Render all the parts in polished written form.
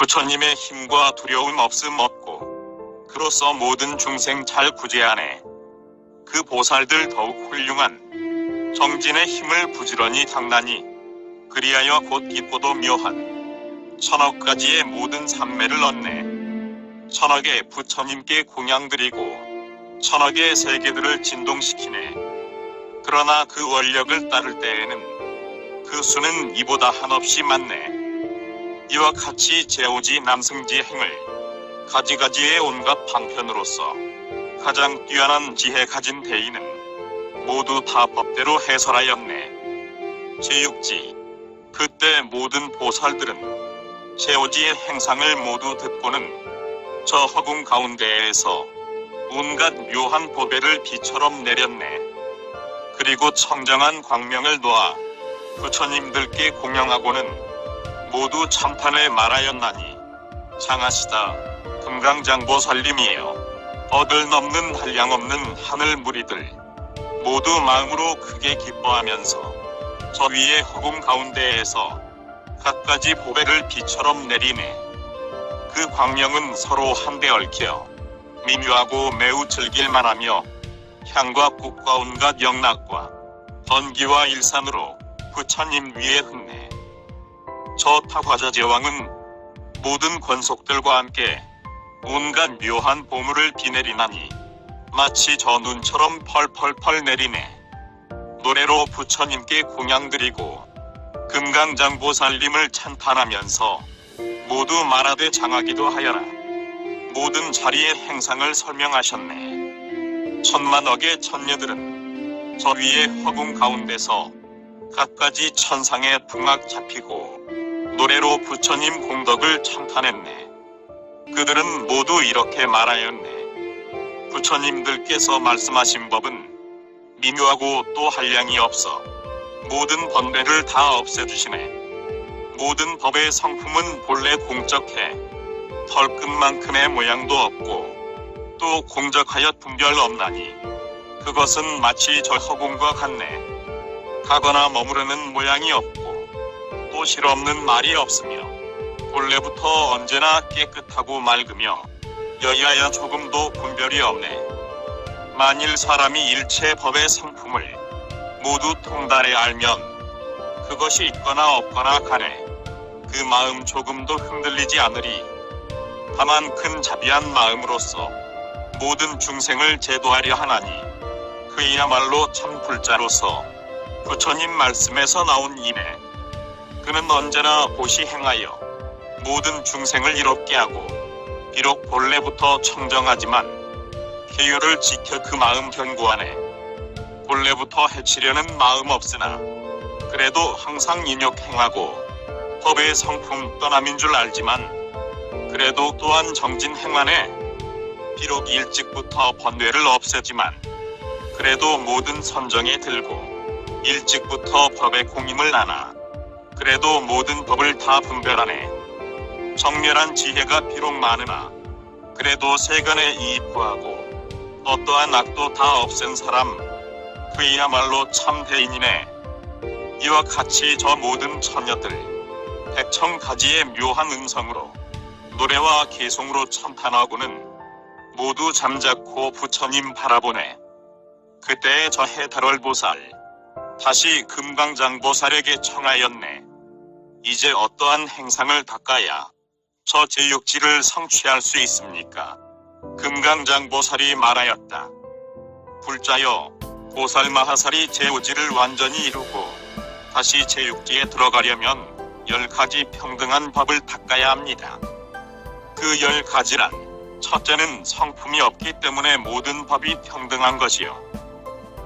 부처님의 힘과 두려움 없음 없고 그로써 모든 중생 잘 구제하네. 그 보살들 더욱 훌륭한 정진의 힘을 부지런히 닦나니 그리하여 곧 깊고도 묘한 천억 가지의 모든 삼매를 얻네. 천억의 부처님께 공양드리고 천억의 세계들을 진동시키네. 그러나 그 원력을 따를 때에는 그 수는 이보다 한없이 많네. 이와 같이 제오지 남승지 행을 가지가지의 온갖 방편으로서 가장 뛰어난 지혜 가진 대인은 모두 다 법대로 해설하였네. 제6지 그때 모든 보살들은 제오지의 행상을 모두 듣고는 저 허궁 가운데에서 온갖 묘한 보배를 비처럼 내렸네. 그리고 청정한 광명을 놓아 부처님들께 공양하고는 모두 참판에 말하였나니 장하시다 금강장보살님이여, 얻을 넘는 한량없는 하늘 무리들 모두 마음으로 크게 기뻐하면서 저 위의 허공 가운데에서 갖가지 보배를 비처럼 내리네. 그 광명은 서로 한데 얽혀 미묘하고 매우 즐길만하며 향과 꽃과 온갖 영락과 번기와 일산으로 부처님 위에 흔네. 저 타화자 제왕은 모든 권속들과 함께 온갖 묘한 보물을 비내리나니 마치 저 눈처럼 펄펄펄 내리네. 노래로 부처님께 공양드리고 금강장보살님을 찬탄하면서 모두 말하되 장하기도 하여라. 모든 자리의 행상을 설명하셨네. 천만억의 천녀들은 저 위의 허궁 가운데서 갖가지 천상에 풍악 잡히고 노래로 부처님 공덕을 찬탄했네. 그들은 모두 이렇게 말하였네. 부처님들께서 말씀하신 법은 미묘하고 또 한량이 없어 모든 번뇌를 다 없애주시네. 모든 법의 성품은 본래 공적해 털끝만큼의 모양도 없고 또 공적하여 분별 없나니 그것은 마치 저 허공과 같네. 가거나 머무르는 모양이 없고 또 실없는 말이 없으며 본래부터 언제나 깨끗하고 맑으며 여야야 조금도 분별이 없네. 만일 사람이 일체 법의 성품을 모두 통달해 알면 그것이 있거나 없거나 간에 그 마음 조금도 흔들리지 않으리. 다만 큰 자비한 마음으로서 모든 중생을 제도하려 하나니 그야말로 참 불자로서 부처님 말씀에서 나온 이네. 그는 언제나 보시 행하여 모든 중생을 이롭게 하고 비록 본래부터 청정하지만 계율을 지켜 그 마음 견고하네. 본래부터 해치려는 마음 없으나 그래도 항상 인욕 행하고 법의 성품 떠남인 줄 알지만 그래도 또한 정진 행하네. 비록 일찍부터 번뇌를 없애지만 그래도 모든 선정에 들고 일찍부터 법의 공임을 나나 그래도 모든 법을 다 분별하네. 정렬한 지혜가 비록 많으나 그래도 세간에 이입구하고 어떠한 악도 다 없앤 사람 그야말로 참 대인이네. 이와 같이 저 모든 처녀들 백청가지의 묘한 음성으로 노래와 개송으로 찬탄하고는 모두 잠자코 부처님 바라보네. 그때에 저 해탈월보살 다시 금강장보살에게 청하였네. 이제 어떠한 행상을 닦아야 저 제6지를 성취할 수 있습니까? 금강장보살이 말하였다. 불자여, 보살 마하살이 제5지를 완전히 이루고 다시 제6지에 들어가려면 10가지 평등한 법을 닦아야 합니다. 그 10가지란 첫째는 성품이 없기 때문에 모든 법이 평등한 것이요,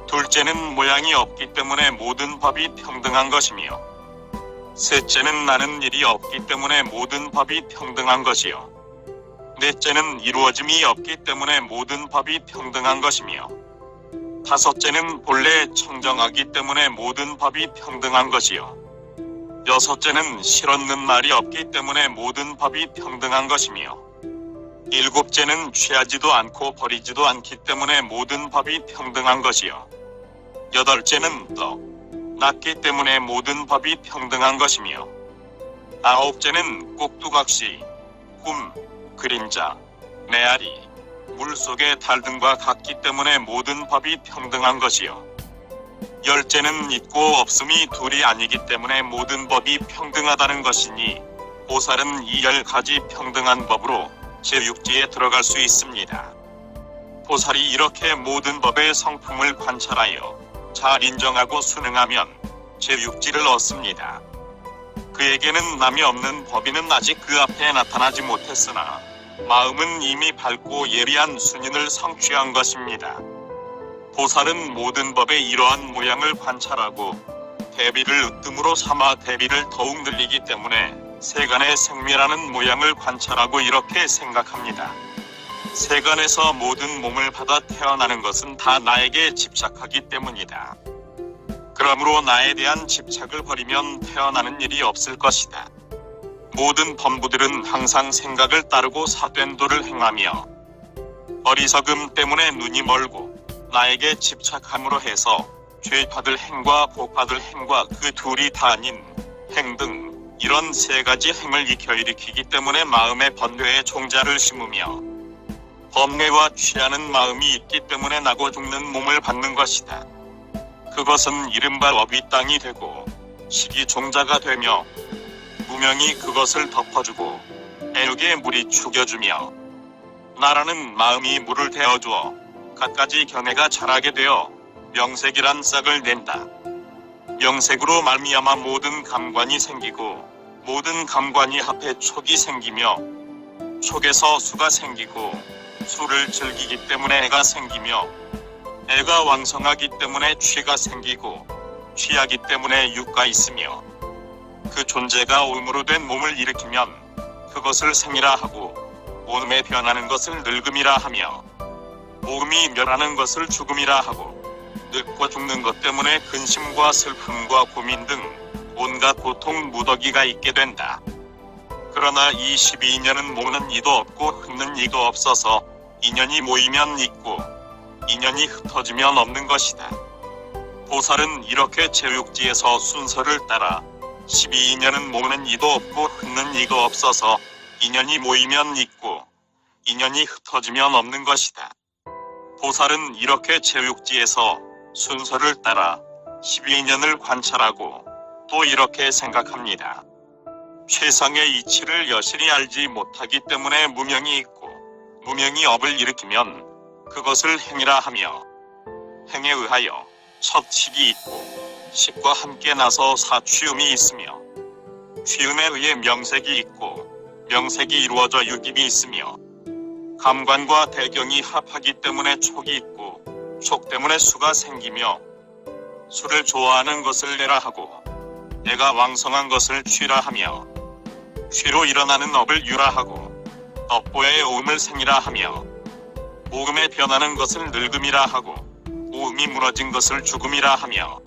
둘째는 모양이 없기 때문에 모든 법이 평등한 것이며, 셋째는 나는 일이 없기 때문에 모든 법이 평등한 것이요, 넷째는 이루어짐이 없기 때문에 모든 법이 평등한 것이며, 다섯째는 본래 청정하기 때문에 모든 법이 평등한 것이요, 여섯째는 실없는 말이 없기 때문에 모든 법이 평등한 것이며, 일곱째는 취하지도 않고 버리지도 않기 때문에 모든 법이 평등한 것이요, 여덟째는 또 낮기 때문에 모든 법이 평등한 것이며, 아홉째는 꼭두각시 꿈, 그림자, 메아리, 물속의 달 등과 같기 때문에 모든 법이 평등한 것이요. 열째는 있고 없음이 둘이 아니기 때문에 모든 법이 평등하다는 것이니 보살은 이 10가지 평등한 법으로 제6지에 들어갈 수 있습니다. 보살이 이렇게 모든 법의 성품을 관찰하여 잘 인정하고 순응하면 제6지를 얻습니다. 그에게는 남이 없는 법인은 아직 그 앞에 나타나지 못했으나 마음은 이미 밝고 예리한 순인을 성취한 것입니다. 보살은 모든 법의 이러한 모양을 관찰하고 대비를 으뜸으로 삼아 대비를 더욱 늘리기 때문에 세간의 생멸하는 모양을 관찰하고 이렇게 생각합니다. 세간에서 모든 몸을 받아 태어나는 것은 다 나에게 집착하기 때문이다. 그러므로 나에 대한 집착을 버리면 태어나는 일이 없을 것이다. 모든 범부들은 항상 생각을 따르고 사된 도를 행하며 어리석음 때문에 눈이 멀고 나에게 집착함으로 해서 죄 받을 행과 복 받을 행과 그 둘이 다 아닌 행 등 이런 세 가지 행을 익혀 일으키기 때문에 마음의 번뇌에 종자를 심으며 범뇌와 취하는 마음이 있기 때문에 나고 죽는 몸을 받는 것이다. 그것은 이른바 업이 땅이 되고 식이 종자가 되며 무명이 그것을 덮어주고 애육의 물이 죽여주며 나라는 마음이 물을 대어주어 갖가지 견해가 자라게 되어 명색이란 싹을 낸다. 명색으로 말미암아 모든 감관이 생기고 모든 감관이 합해 촉이 생기며 촉에서 수가 생기고 수를 즐기기 때문에 애가 생기며 애가 왕성하기 때문에 취가 생기고 취하기 때문에 육가 있으며 그 존재가 오음으로 된 몸을 일으키면 그것을 생이라 하고 오음에 변하는 것을 늙음이라 하며 오음이 멸하는 것을 죽음이라 하고 늙고 죽는 것 때문에 근심과 슬픔과 고민 등 온갖 고통 무더기가 있게 된다. 그러나 이 12인연은 모으는 이도 없고 흩는 이도 없어서 인연이 모이면 있고 인연이 흩어지면 없는 것이다. 보살은 이렇게 제6지에서 순서를 따라 12인연은 모으는 이도 없고 흩는 이가 없어서 인연이 모이면 있고 인연이 흩어지면 없는 것이다. 보살은 이렇게 제6지에서 순서를 따라 12인연을 관찰하고 또 이렇게 생각합니다. 최상의 이치를 여실히 알지 못하기 때문에 무명이 있고 무명이 업을 일으키면 그것을 행이라 하며 행에 의하여 첫 식이 있고 식과 함께 나서 사취음이 있으며 취음에 의해 명색이 있고 명색이 이루어져 유깁이 있으며 감관과 대경이 합하기 때문에 촉이 있고 촉 때문에 수가 생기며 수를 좋아하는 것을 내라 하고 내가 왕성한 것을 취라 하며 취로 일어나는 업을 유라 하고 업보의 오음을 생이라 하며 오음에 변하는 것을 늙음이라 하고 오음이 무너진 것을 죽음이라 하며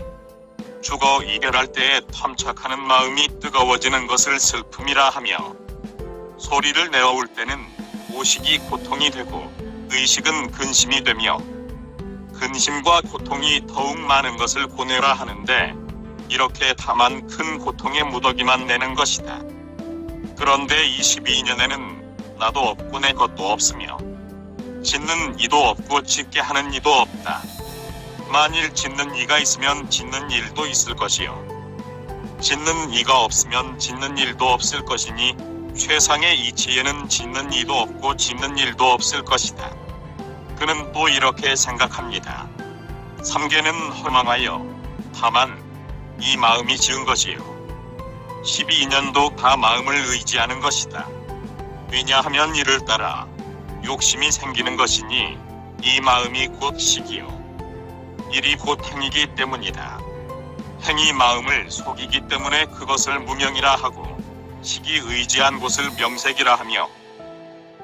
죽어 이별할 때에 탐착하는 마음이 뜨거워지는 것을 슬픔이라 하며 소리를 내어올 때는 오식이 고통이 되고 의식은 근심이 되며 근심과 고통이 더욱 많은 것을 고뇌라 하는데 이렇게 다만 큰 고통의 무더기만 내는 것이다. 그런데 22년에는 나도 없고 내 것도 없으며 짓는 이도 없고 짓게 하는 이도 없다. 만일 짓는 이가 있으면 짓는 일도 있을 것이요 짓는 이가 없으면 짓는 일도 없을 것이니 최상의 이치에는 짓는 이도 없고 짓는 일도 없을 것이다. 그는 또 이렇게 생각합니다. 삼계는 허망하여 다만 이 마음이 지은 것이요 12년도 다 마음을 의지하는 것이다. 왜냐하면 이를 따라 욕심이 생기는 것이니 이 마음이 곧 식이요 일이 곧 행이기 때문이다. 행이 마음을 속이기 때문에 그것을 무명이라 하고 식이 의지한 곳을 명색이라 하며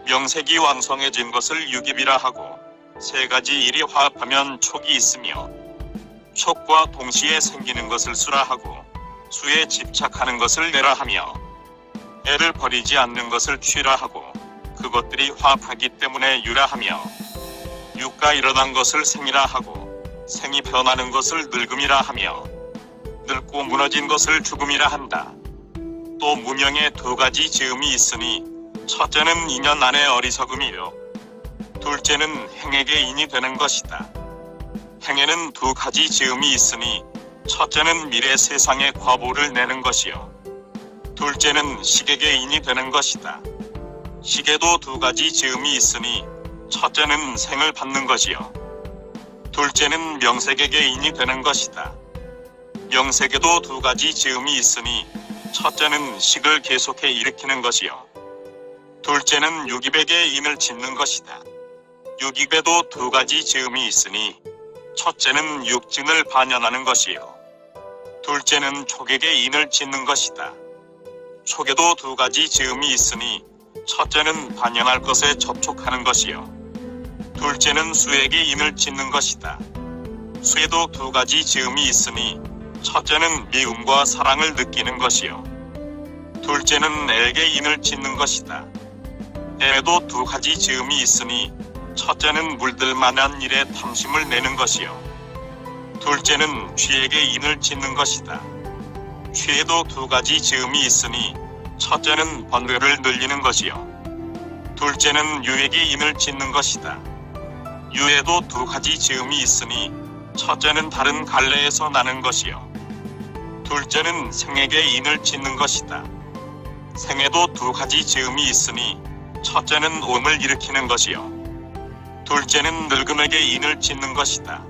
명색이 왕성해진 것을 유깁이라 하고 세 가지 일이 화합하면 촉이 있으며 촉과 동시에 생기는 것을 수라 하고 수에 집착하는 것을 내라 하며 애를 버리지 않는 것을 취라 하고 그것들이 화합하기 때문에 유라 하며 육가 일어난 것을 생이라 하고 생이 변하는 것을 늙음이라 하며 늙고 무너진 것을 죽음이라 한다. 또 무명에 두 가지 지음이 있으니 첫째는 인연 안의 어리석음이요 둘째는 행에게 인이 되는 것이다. 행에는 두 가지 즈음이 있으니 첫째는 미래 세상에 과보를 내는 것이요 둘째는 식에게 인이 되는 것이다. 식에도 두 가지 즈음이 있으니 첫째는 생을 받는 것이요 둘째는 명색에게 인이 되는 것이다. 명색에도 두 가지 즈음이 있으니 첫째는 식을 계속해 일으키는 것이요 둘째는 유깁에게 인을 짓는 것이다. 유깁에도 두 가지 즈음이 있으니 첫째는 육진을 반연하는 것이요 둘째는 촉에게 인을 짓는 것이다. 촉에도 두 가지 즈음이 있으니 첫째는 반연할 것에 접촉하는 것이요 둘째는 수에게 인을 짓는 것이다. 수에도 두 가지 즈음이 있으니 첫째는 미움과 사랑을 느끼는 것이요 둘째는 엘에게 인을 짓는 것이다. 엘에도 두 가지 즈음이 있으니 첫째는 물들 만한 일에 탐심을 내는 것이요 둘째는 쥐에게 인을 짓는 것이다. 쥐에도 두 가지 즈음이 있으니 첫째는 번뇌를 늘리는 것이요 둘째는 유에게 인을 짓는 것이다. 유에도 두 가지 즈음이 있으니 첫째는 다른 갈래에서 나는 것이요 둘째는 생에게 인을 짓는 것이다. 생에도 두 가지 즈음이 있으니 첫째는 옴을 일으키는 것이요 둘째는 늙음에게 인을 짓는 것이다.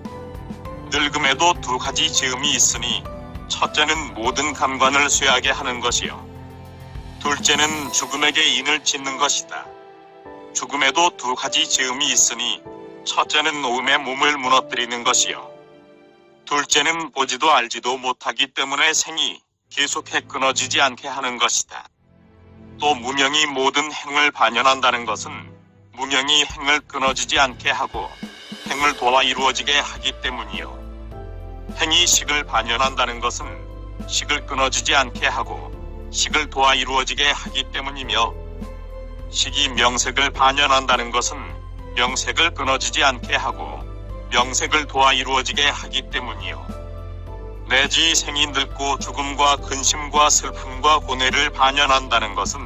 늙음에도 두 가지 즈음이 있으니 첫째는 모든 감관을 쇠하게 하는 것이요 둘째는 죽음에게 인을 짓는 것이다. 죽음에도 두 가지 즈음이 있으니 첫째는 오음의 몸을 무너뜨리는 것이요 둘째는 보지도 알지도 못하기 때문에 생이 계속해 끊어지지 않게 하는 것이다. 또 무명이 모든 행을 반연한다는 것은 무명이 행을 끊어지지 않게 하고 행을 도와 이루어지게 하기 때문이요 행이 식을 반연한다는 것은 식을 끊어지지 않게 하고 식을 도와 이루어지게 하기 때문이며 식이 명색을 반연한다는 것은 명색을 끊어지지 않게 하고 명색을 도와 이루어지게 하기 때문이요 내지 생이 늙고 죽음과 근심과 슬픔과 고뇌를 반연한다는 것은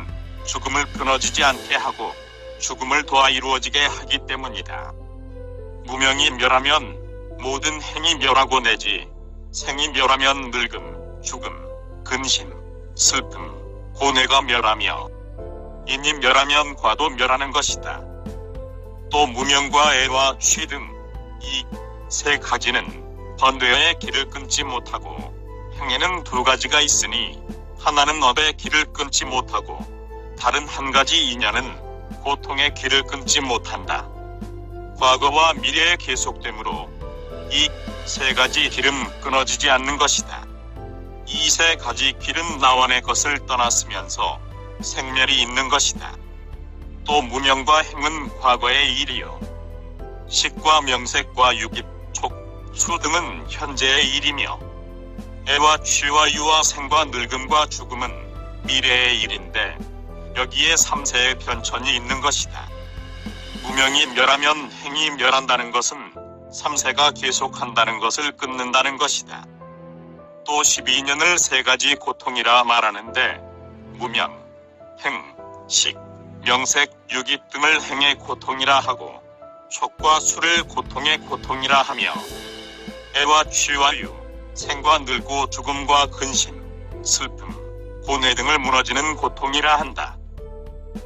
죽음을 끊어지지 않게 하고 죽음을 도와 이루어지게 하기 때문이다. 무명이 멸하면 모든 행이 멸하고 내지 생이 멸하면 늙음, 죽음, 근심, 슬픔, 고뇌가 멸하며 인이 멸하면 과도 멸하는 것이다. 또 무명과 애와 취 등 이 세 가지는 번뇌의 길을 끊지 못하고 행에는 두 가지가 있으니 하나는 업의 길을 끊지 못하고 다른 한 가지 인연은 고통의 길을 끊지 못한다. 과거와 미래의 계속되므로 이 세 가지 길은 끊어지지 않는 것이다. 이 세 가지 길은 나원의 것을 떠났으면서 생멸이 있는 것이다. 또 무명과 행은 과거의 일이요 식과 명색과 유깁, 촉, 수 등은 현재의 일이며 애와 취와 유와 생과 늙음과 죽음은 미래의 일인데 여기에 삼세의 변천이 있는 것이다. 무명이 멸하면 행이 멸한다는 것은 삼세가 계속한다는 것을 끊는다는 것이다. 또 12년을 세 가지 고통이라 말하는데 무명, 행, 식, 명색, 유깁 등을 행의 고통이라 하고 촉과 수를 고통의 고통이라 하며 애와 취와 유, 생과 늙고 죽음과 근심, 슬픔, 고뇌 등을 무너지는 고통이라 한다.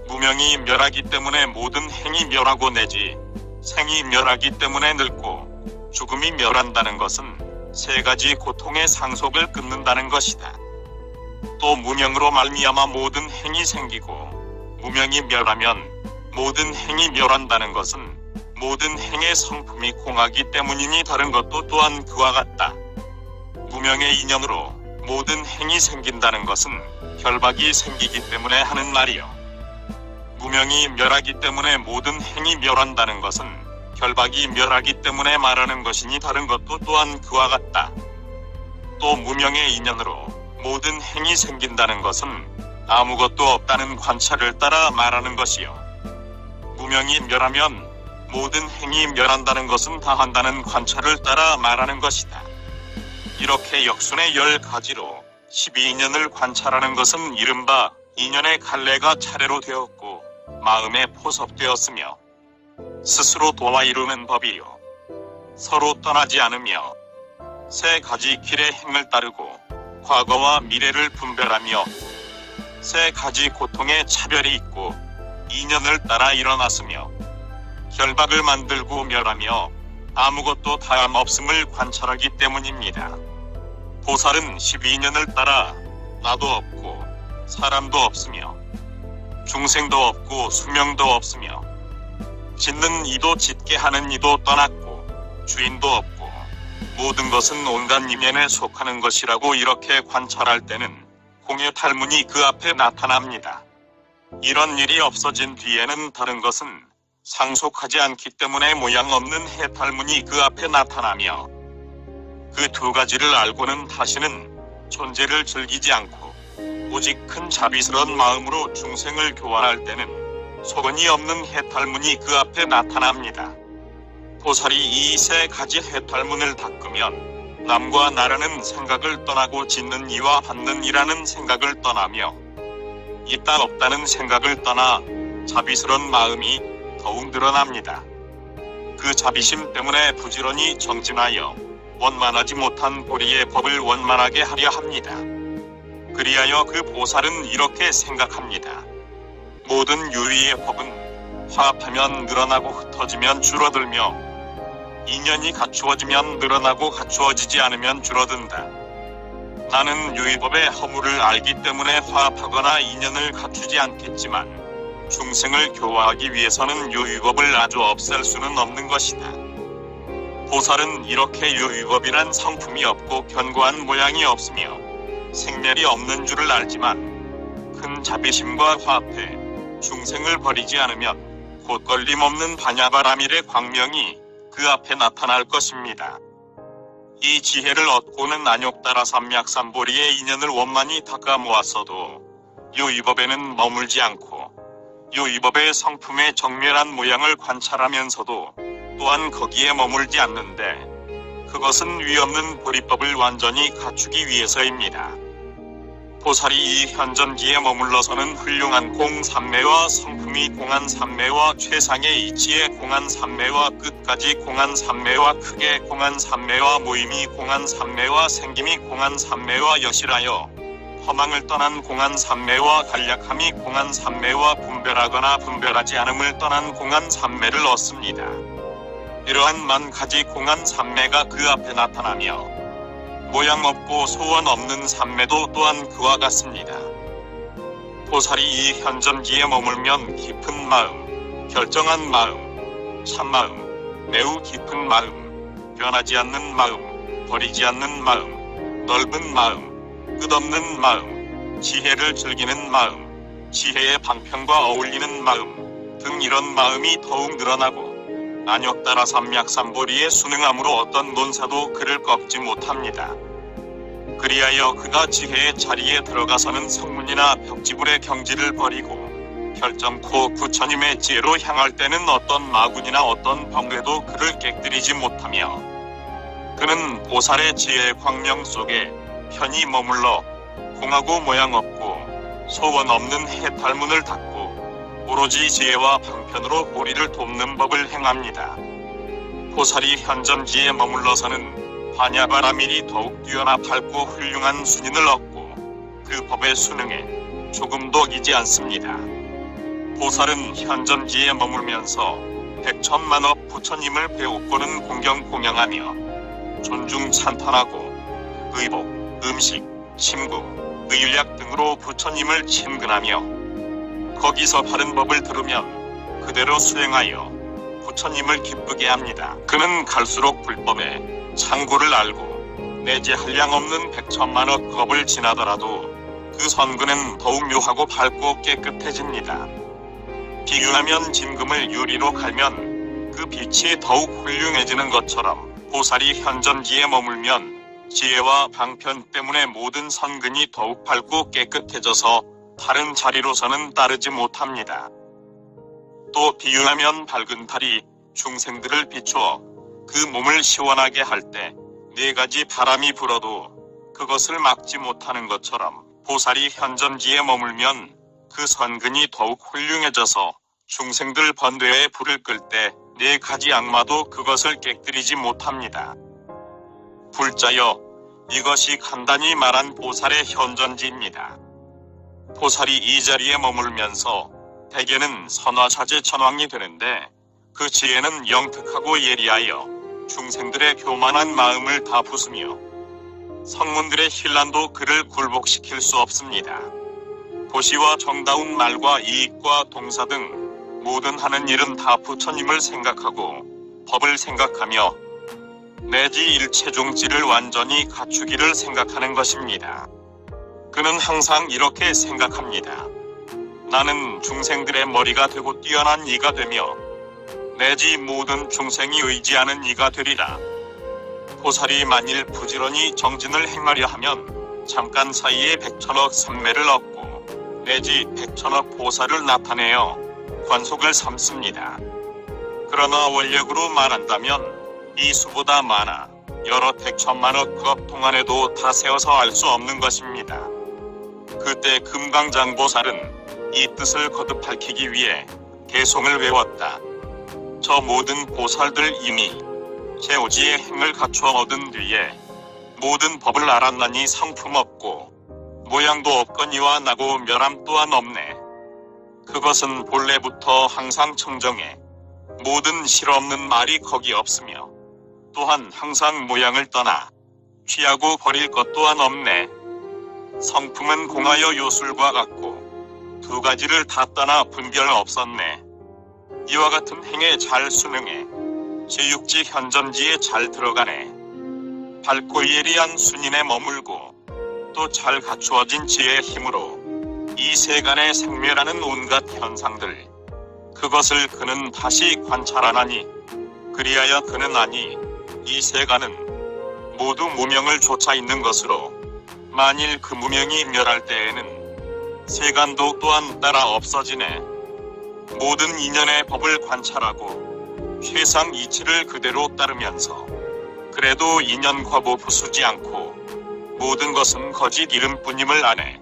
무명이 멸하기 때문에 모든 행이 멸하고 내지 생이 멸하기 때문에 늙고 죽음이 멸한다는 것은 세 가지 고통의 상속을 끊는다는 것이다. 또 무명으로 말미암아 모든 행이 생기고 무명이 멸하면 모든 행이 멸한다는 것은 모든 행의 성품이 공하기 때문이니 다른 것도 또한 그와 같다. 무명의 이념으로 모든 행이 생긴다는 것은 결박이 생기기 때문에 하는 말이요 무명이 멸하기 때문에 모든 행이 멸한다는 것은 결박이 멸하기 때문에 말하는 것이니 다른 것도 또한 그와 같다. 또 무명의 인연으로 모든 행이 생긴다는 것은 아무것도 없다는 관찰을 따라 말하는 것이요 무명이 멸하면 모든 행이 멸한다는 것은 다한다는 관찰을 따라 말하는 것이다. 이렇게 역순의 10가지로 12인연을 관찰하는 것은 이른바 인연의 갈래가 차례로 되었고 마음에 포섭되었으며 스스로 도와 이루는 법이요 서로 떠나지 않으며 세 가지 길의 행을 따르고 과거와 미래를 분별하며 세 가지 고통의 차별이 있고 인연을 따라 일어났으며 결박을 만들고 멸하며 아무것도 다름없음을 관찰하기 때문입니다. 보살은 12년을 따라 나도 없고 사람도 없으며 중생도 없고 수명도 없으며 짓는 이도 짓게 하는 이도 떠났고 주인도 없고 모든 것은 온갖 이면에 속하는 것이라고 이렇게 관찰할 때는 공유탈문이 그 앞에 나타납니다. 이런 일이 없어진 뒤에는 다른 것은 상속하지 않기 때문에 모양 없는 해탈문이 그 앞에 나타나며 그 두 가지를 알고는 다시는 존재를 즐기지 않고 오직 큰 자비스러운 마음으로 중생을 교환할 때는 소근이 없는 해탈문이 그 앞에 나타납니다. 보살이 이 세 가지 해탈문을 닦으면 남과 나라는 생각을 떠나고 짓는 이와 받는 이라는 생각을 떠나며 있다 없다는 생각을 떠나 자비스러운 마음이 더욱 늘어납니다. 그 자비심 때문에 부지런히 정진하여 원만하지 못한 보리의 법을 원만하게 하려 합니다. 그리하여 그 보살은 이렇게 생각합니다. 모든 유의의 법은 화합하면 늘어나고 흩어지면 줄어들며 인연이 갖추어지면 늘어나고 갖추어지지 않으면 줄어든다. 나는 유의법의 허물을 알기 때문에 화합하거나 인연을 갖추지 않겠지만 중생을 교화하기 위해서는 유의법을 아주 없앨 수는 없는 것이다. 보살은 이렇게 유의법이란 성품이 없고 견고한 모양이 없으며 생멸이 없는 줄을 알지만 큰 자비심과 화합해 중생을 버리지 않으면 곧 걸림없는 반야바라밀의 광명이 그 앞에 나타날 것입니다. 이 지혜를 얻고는 안욕따라 삼맥삼보리의 인연을 원만히 닦아 모았어도 유의법에는 머물지 않고 유의법의 성품의 정밀한 모양을 관찰하면서도 또한 거기에 머물지 않는데 그것은 위없는 보리법을 완전히 갖추기 위해서입니다. 보살이 이 현전기에 머물러서는 훌륭한 공삼매와 성품이 공한 삼매와 최상의 이치의 공한 삼매와 끝까지 공한 삼매와 크게 공한 삼매와 모임이 공한 삼매와 생김이 공한 삼매와 여실하여 허망을 떠난 공한 삼매와 간략함이 공한 삼매와 분별하거나 분별하지 않음을 떠난 공한 삼매를 얻습니다. 이러한 만 가지 공한 삼매가 그 앞에 나타나며 모양 없고 소원 없는 삼매도 또한 그와 같습니다. 보살이 이 현전기에 머물면 깊은 마음, 결정한 마음, 참마음, 매우 깊은 마음, 변하지 않는 마음, 버리지 않는 마음, 넓은 마음, 끝없는 마음, 지혜를 즐기는 마음, 지혜의 방편과 어울리는 마음 등 이런 마음이 더욱 늘어나고 안욕따라 삼맥삼보리의 순응함으로 어떤 논사도 그를 꺾지 못합니다. 그리하여 그가 지혜의 자리에 들어가서는 성문이나 벽지불의 경지를 버리고 결정코 부처님의 지혜로 향할 때는 어떤 마군이나 어떤 번뇌도 그를 깨뜨리지 못하며 그는 보살의 지혜의 광명 속에 편히 머물러 공하고 모양 없고 소원 없는 해탈문을 닫고 오로지 지혜와 방편으로 보리를 돕는 법을 행합니다. 보살이 현전지에 머물러서는 반야바라밀이 더욱 뛰어나 밝고 훌륭한 순인을 얻고 그 법의 순응에 조금도 이지 않습니다. 보살은 현전지에 머물면서 백천만억 부처님을 배우고는 공경 공양하며 존중 찬탄하고 의복, 음식, 침구, 의약 등으로 부처님을 친근하며 거기서 바른 법을 들으면 그대로 수행하여 부처님을 기쁘게 합니다. 그는 갈수록 불법에 창고를 알고 내재 한량 없는 백천만억 겁을 지나더라도 그 선근은 더욱 묘하고 밝고 깨끗해집니다. 비유하면 진금을 유리로 갈면 그 빛이 더욱 훌륭해지는 것처럼 보살이 현전기에 머물면 지혜와 방편 때문에 모든 선근이 더욱 밝고 깨끗해져서 다른 자리로서는 따르지 못합니다. 또 비유하면 밝은 달이 중생들을 비추어 그 몸을 시원하게 할 때 네 가지 바람이 불어도 그것을 막지 못하는 것처럼 보살이 현전지에 머물면 그 선근이 더욱 훌륭해져서 중생들 번뇌에 불을 끌 때 네 가지 악마도 그것을 깨뜨리지 못합니다. 불자여, 이것이 간단히 말한 보살의 현전지입니다. 보살이 이 자리에 머물면서 대개는 선화사제 천왕이 되는데 그 지혜는 영특하고 예리하여 중생들의 교만한 마음을 다 부수며 성문들의 혼란도 그를 굴복시킬 수 없습니다. 도시와 정다운 말과 이익과 동사 등 모든 하는 일은 다 부처님을 생각하고 법을 생각하며 내지 일체종지를 완전히 갖추기를 생각하는 것입니다. 그는 항상 이렇게 생각합니다. 나는 중생들의 머리가 되고 뛰어난 이가 되며 내지 모든 중생이 의지하는 이가 되리라. 보살이 만일 부지런히 정진을 행하려 하면 잠깐 사이에 백천억 삼매를 얻고 내지 백천억 보살을 나타내어 관속을 삼습니다. 그러나 원력으로 말한다면 이 수보다 많아 여러 백천만억 급 동안에도 다 세어서 알 수 없는 것입니다. 그때 금강장보살은 이 뜻을 거듭 밝히기 위해 개송을 외웠다. 저 모든 보살들 이미 제5지의 행을 갖추어 얻은 뒤에 모든 법을 알았나니 성품 없고 모양도 없거니와 나고 멸함 또한 없네. 그것은 본래부터 항상 청정해 모든 실없는 말이 거기 없으며 또한 항상 모양을 떠나 취하고 버릴 것 또한 없네. 성품은 공하여 요술과 같고 두 가지를 다 떠나 분별 없었네. 이와 같은 행에 잘 순응해 제6지 현전지에 잘 들어가네. 밝고 예리한 순인에 머물고 또 잘 갖추어진 지혜의 힘으로 이 세간에 생멸하는 온갖 현상들, 그것을 그는 다시 관찰하나니 그리하여 그는 아니 이 세간은 모두 무명을 쫓아 있는 것으로 만일 그 무명이 멸할 때에는 세간도 또한 따라 없어지네. 모든 인연의 법을 관찰하고 최상 이치를 그대로 따르면서 그래도 인연 과보 부수지 않고 모든 것은 거짓 이름뿐임을 아네.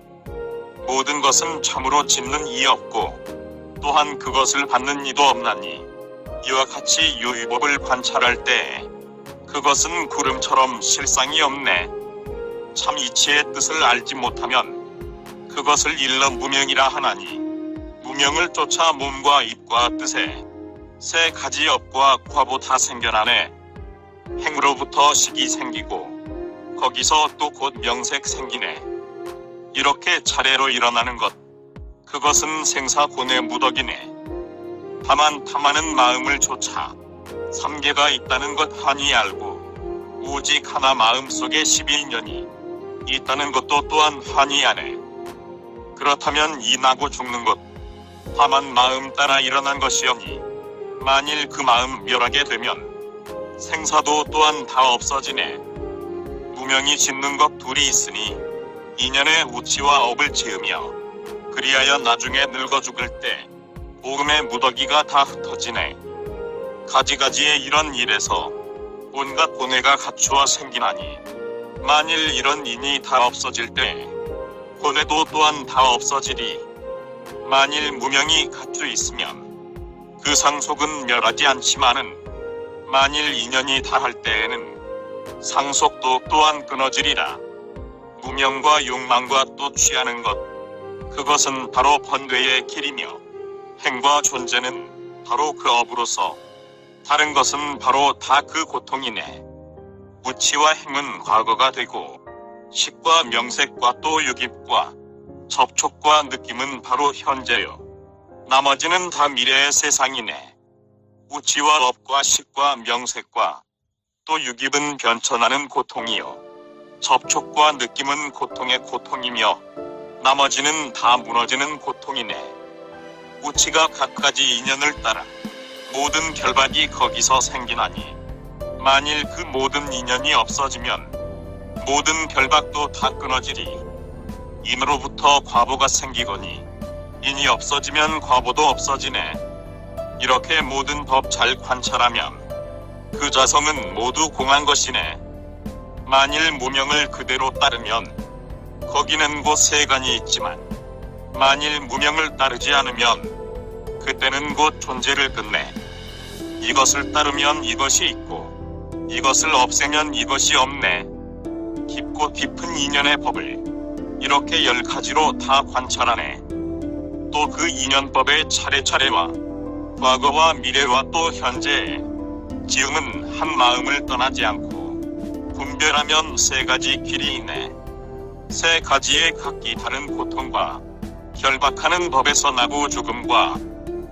모든 것은 참으로 짓는 이 없고 또한 그것을 받는 이도 없나니 이와 같이 유의법을 관찰할 때 그것은 구름처럼 실상이 없네. 참 이치의 뜻을 알지 못하면 그것을 일러 무명이라 하나니 무명을 쫓아 몸과 입과 뜻에 세 가지 업과 과보 다 생겨나네. 행으로부터 식이 생기고 거기서 또 곧 명색 생기네. 이렇게 차례로 일어나는 것, 그것은 생사곤의 무덕이네. 다만 탐하는 마음을 쫓아 삼계가 있다는 것 환히 알고 오직 하나 마음속에 11년이 있다는 것도 또한 환히 아네. 그렇다면 이 나고 죽는 것, 다만 마음 따라 일어난 것이오니 만일 그 마음 멸하게 되면 생사도 또한 다 없어지네. 무명이 짓는 것 둘이 있으니 인연의 우치와 업을 지으며 그리하여 나중에 늙어 죽을 때 오금의 무더기가 다 흩어지네. 가지가지의 이런 일에서 온갖 고뇌가 갖추어 생기나니 만일 이런 인이 다 없어질 때 고뇌도 또한 다 없어지리. 만일 무명이 갖추 있으면 그 상속은 멸하지 않지만은 만일 인연이 다할 때에는 상속도 또한 끊어지리라. 무명과 욕망과 또 취하는 것, 그것은 바로 번뇌의 길이며 행과 존재는 바로 그 업으로서 다른 것은 바로 다 그 고통이네. 우치와 행은 과거가 되고 식과 명색과 또 유깁과 접촉과 느낌은 바로 현재요. 나머지는 다 미래의 세상이네. 우치와 업과 식과 명색과 또 유깁은 변천하는 고통이요. 접촉과 느낌은 고통의 고통이며 나머지는 다 무너지는 고통이네. 우치가 갖가지 인연을 따라 모든 결박이 거기서 생기나니 만일 그 모든 인연이 없어지면 모든 결박도 다 끊어지리. 인으로부터 과보가 생기거니 인이 없어지면 과보도 없어지네. 이렇게 모든 법 잘 관찰하면 그 자성은 모두 공한 것이네. 만일 무명을 그대로 따르면 거기는 곧 세간이 있지만 만일 무명을 따르지 않으면 그때는 곧 존재를 끝내 이것을 따르면 이것이 있고 이것을 없애면 이것이 없네. 깊고 깊은 인연의 법을 이렇게 10가지로 다 관찰하네. 또 그 인연법의 차례차례와 과거와 미래와 또 현재에 지음은 한 마음을 떠나지 않고 분별하면 3가지 길이 있네. 3가지의 각기 다른 고통과 결박하는 법에서 나고 죽음과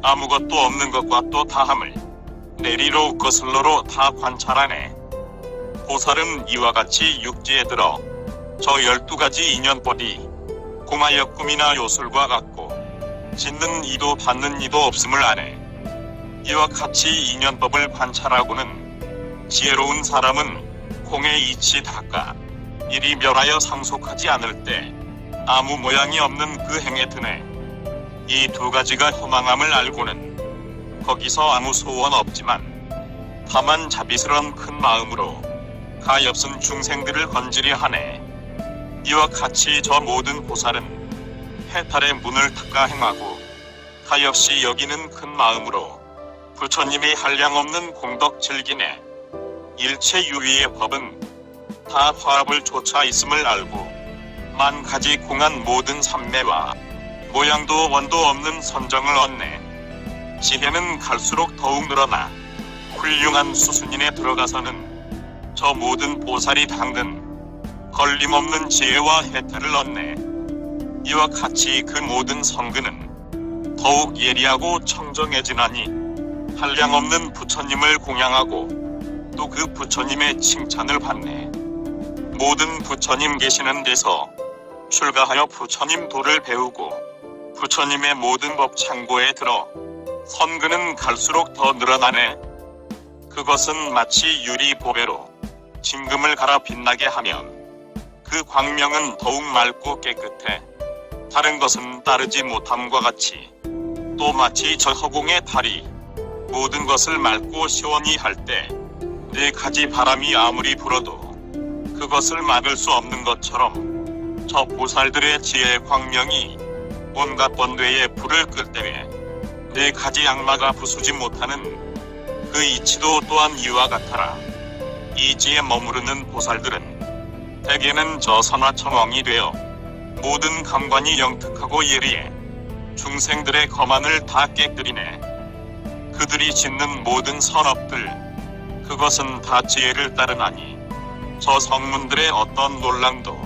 아무것도 없는 것과 또 다함을 내리로 거슬러로 다 관찰하네. 보살은 이와 같이 육지에 들어 저 12가지 인연법이 공하여 꿈이나 요술과 같고 짓는 이도 받는 이도 없음을 아네. 이와 같이 인연법을 관찰하고는 지혜로운 사람은 공의 이치 닦아 이리 멸하여 상속하지 않을 때 아무 모양이 없는 그 행에 드네. 이 2가지가 허망함을 알고는 거기서 아무 소원 없지만 다만 자비스런 큰 마음으로 가엾은 중생들을 건지려 하네. 이와 같이 저 모든 보살은 해탈의 문을 닦아 행하고 가엾이 여기는 큰 마음으로 부처님이 한량없는 공덕 즐기네. 일체 유의의 법은 다 화합을 쫓아 있음을 알고 10,000가지 공한 모든 삼매와 모양도 원도 없는 선정을 얻네. 지혜는 갈수록 더욱 늘어나 훌륭한 수순인에 들어가서는 저 모든 보살이 당근 걸림없는 지혜와 혜태를 얻네. 이와 같이 그 모든 성근은 더욱 예리하고 청정해지나니 한량없는 부처님을 공양하고 또 그 부처님의 칭찬을 받네. 모든 부처님 계시는 데서 출가하여 부처님 도를 배우고 부처님의 모든 법 창고에 들어 선근은 갈수록 더 늘어나네. 그것은 마치 유리 보배로 진금을 갈아 빛나게 하면 그 광명은 더욱 맑고 깨끗해 다른 것은 따르지 못함과 같이 또 마치 저 허공의 달이 모든 것을 맑고 시원히 할 때 4가지 바람이 아무리 불어도 그것을 막을 수 없는 것처럼 저 보살들의 지혜의 광명이 온갖 번뇌의 불을 끌 때에 4가지 악마가 부수지 못하는 그 이치도 또한 이와 같아라. 이지에 머무르는 보살들은 대개는 저 선화청왕이 되어 모든 감관이 영특하고 예리해 중생들의 거만을 다 깨뜨리네. 그들이 짓는 모든 선업들 그것은 다 지혜를 따르나니 저 성문들의 어떤 놀랑도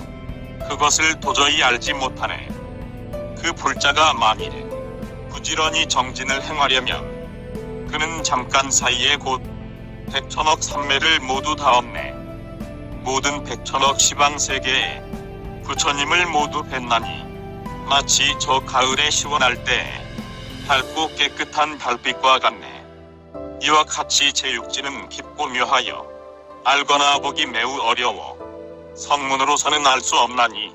그것을 도저히 알지 못하네. 그 불자가 만일 부지런히 정진을 행하려면 그는 잠깐 사이에 곧 100,000억 삼매를 모두 다 얻네. 모든 100,000억 시방세계에 부처님을 모두 뵀나니 마치 저 가을에 시원할 때 밝고 깨끗한 달빛과 같네. 이와 같이 제6지는 깊고 묘하여 알거나 보기 매우 어려워 성문으로서는 알 수 없나니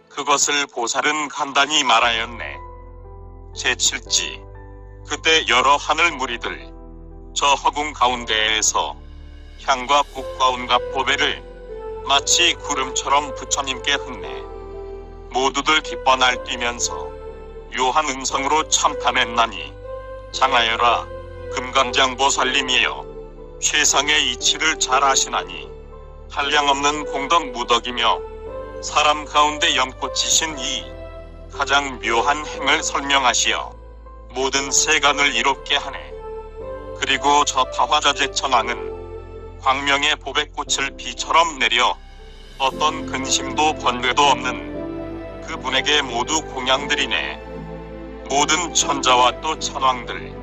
그것을 보살은 간단히 말하였네. 제7지 그때 여러 하늘 무리들 저 허궁 가운데에서 향과 국과 온갖 보배를 마치 구름처럼 부처님께 흩네. 모두들 기뻐 날뛰면서 묘한 음성으로 참탐했나니 장하여라 금강장보살님이여 최상의 이치를 잘 아시나니 한량없는 공덕 무덕이며 사람 가운데 연꽃이신 이 가장 묘한 행을 설명하시어 모든 세간을 이롭게 하네. 그리고 저 타화자재 천왕은 광명의 보배꽃을 비처럼 내려 어떤 근심도 번뇌도 없는 그분에게 모두 공양드리네. 모든 천자와 또 천왕들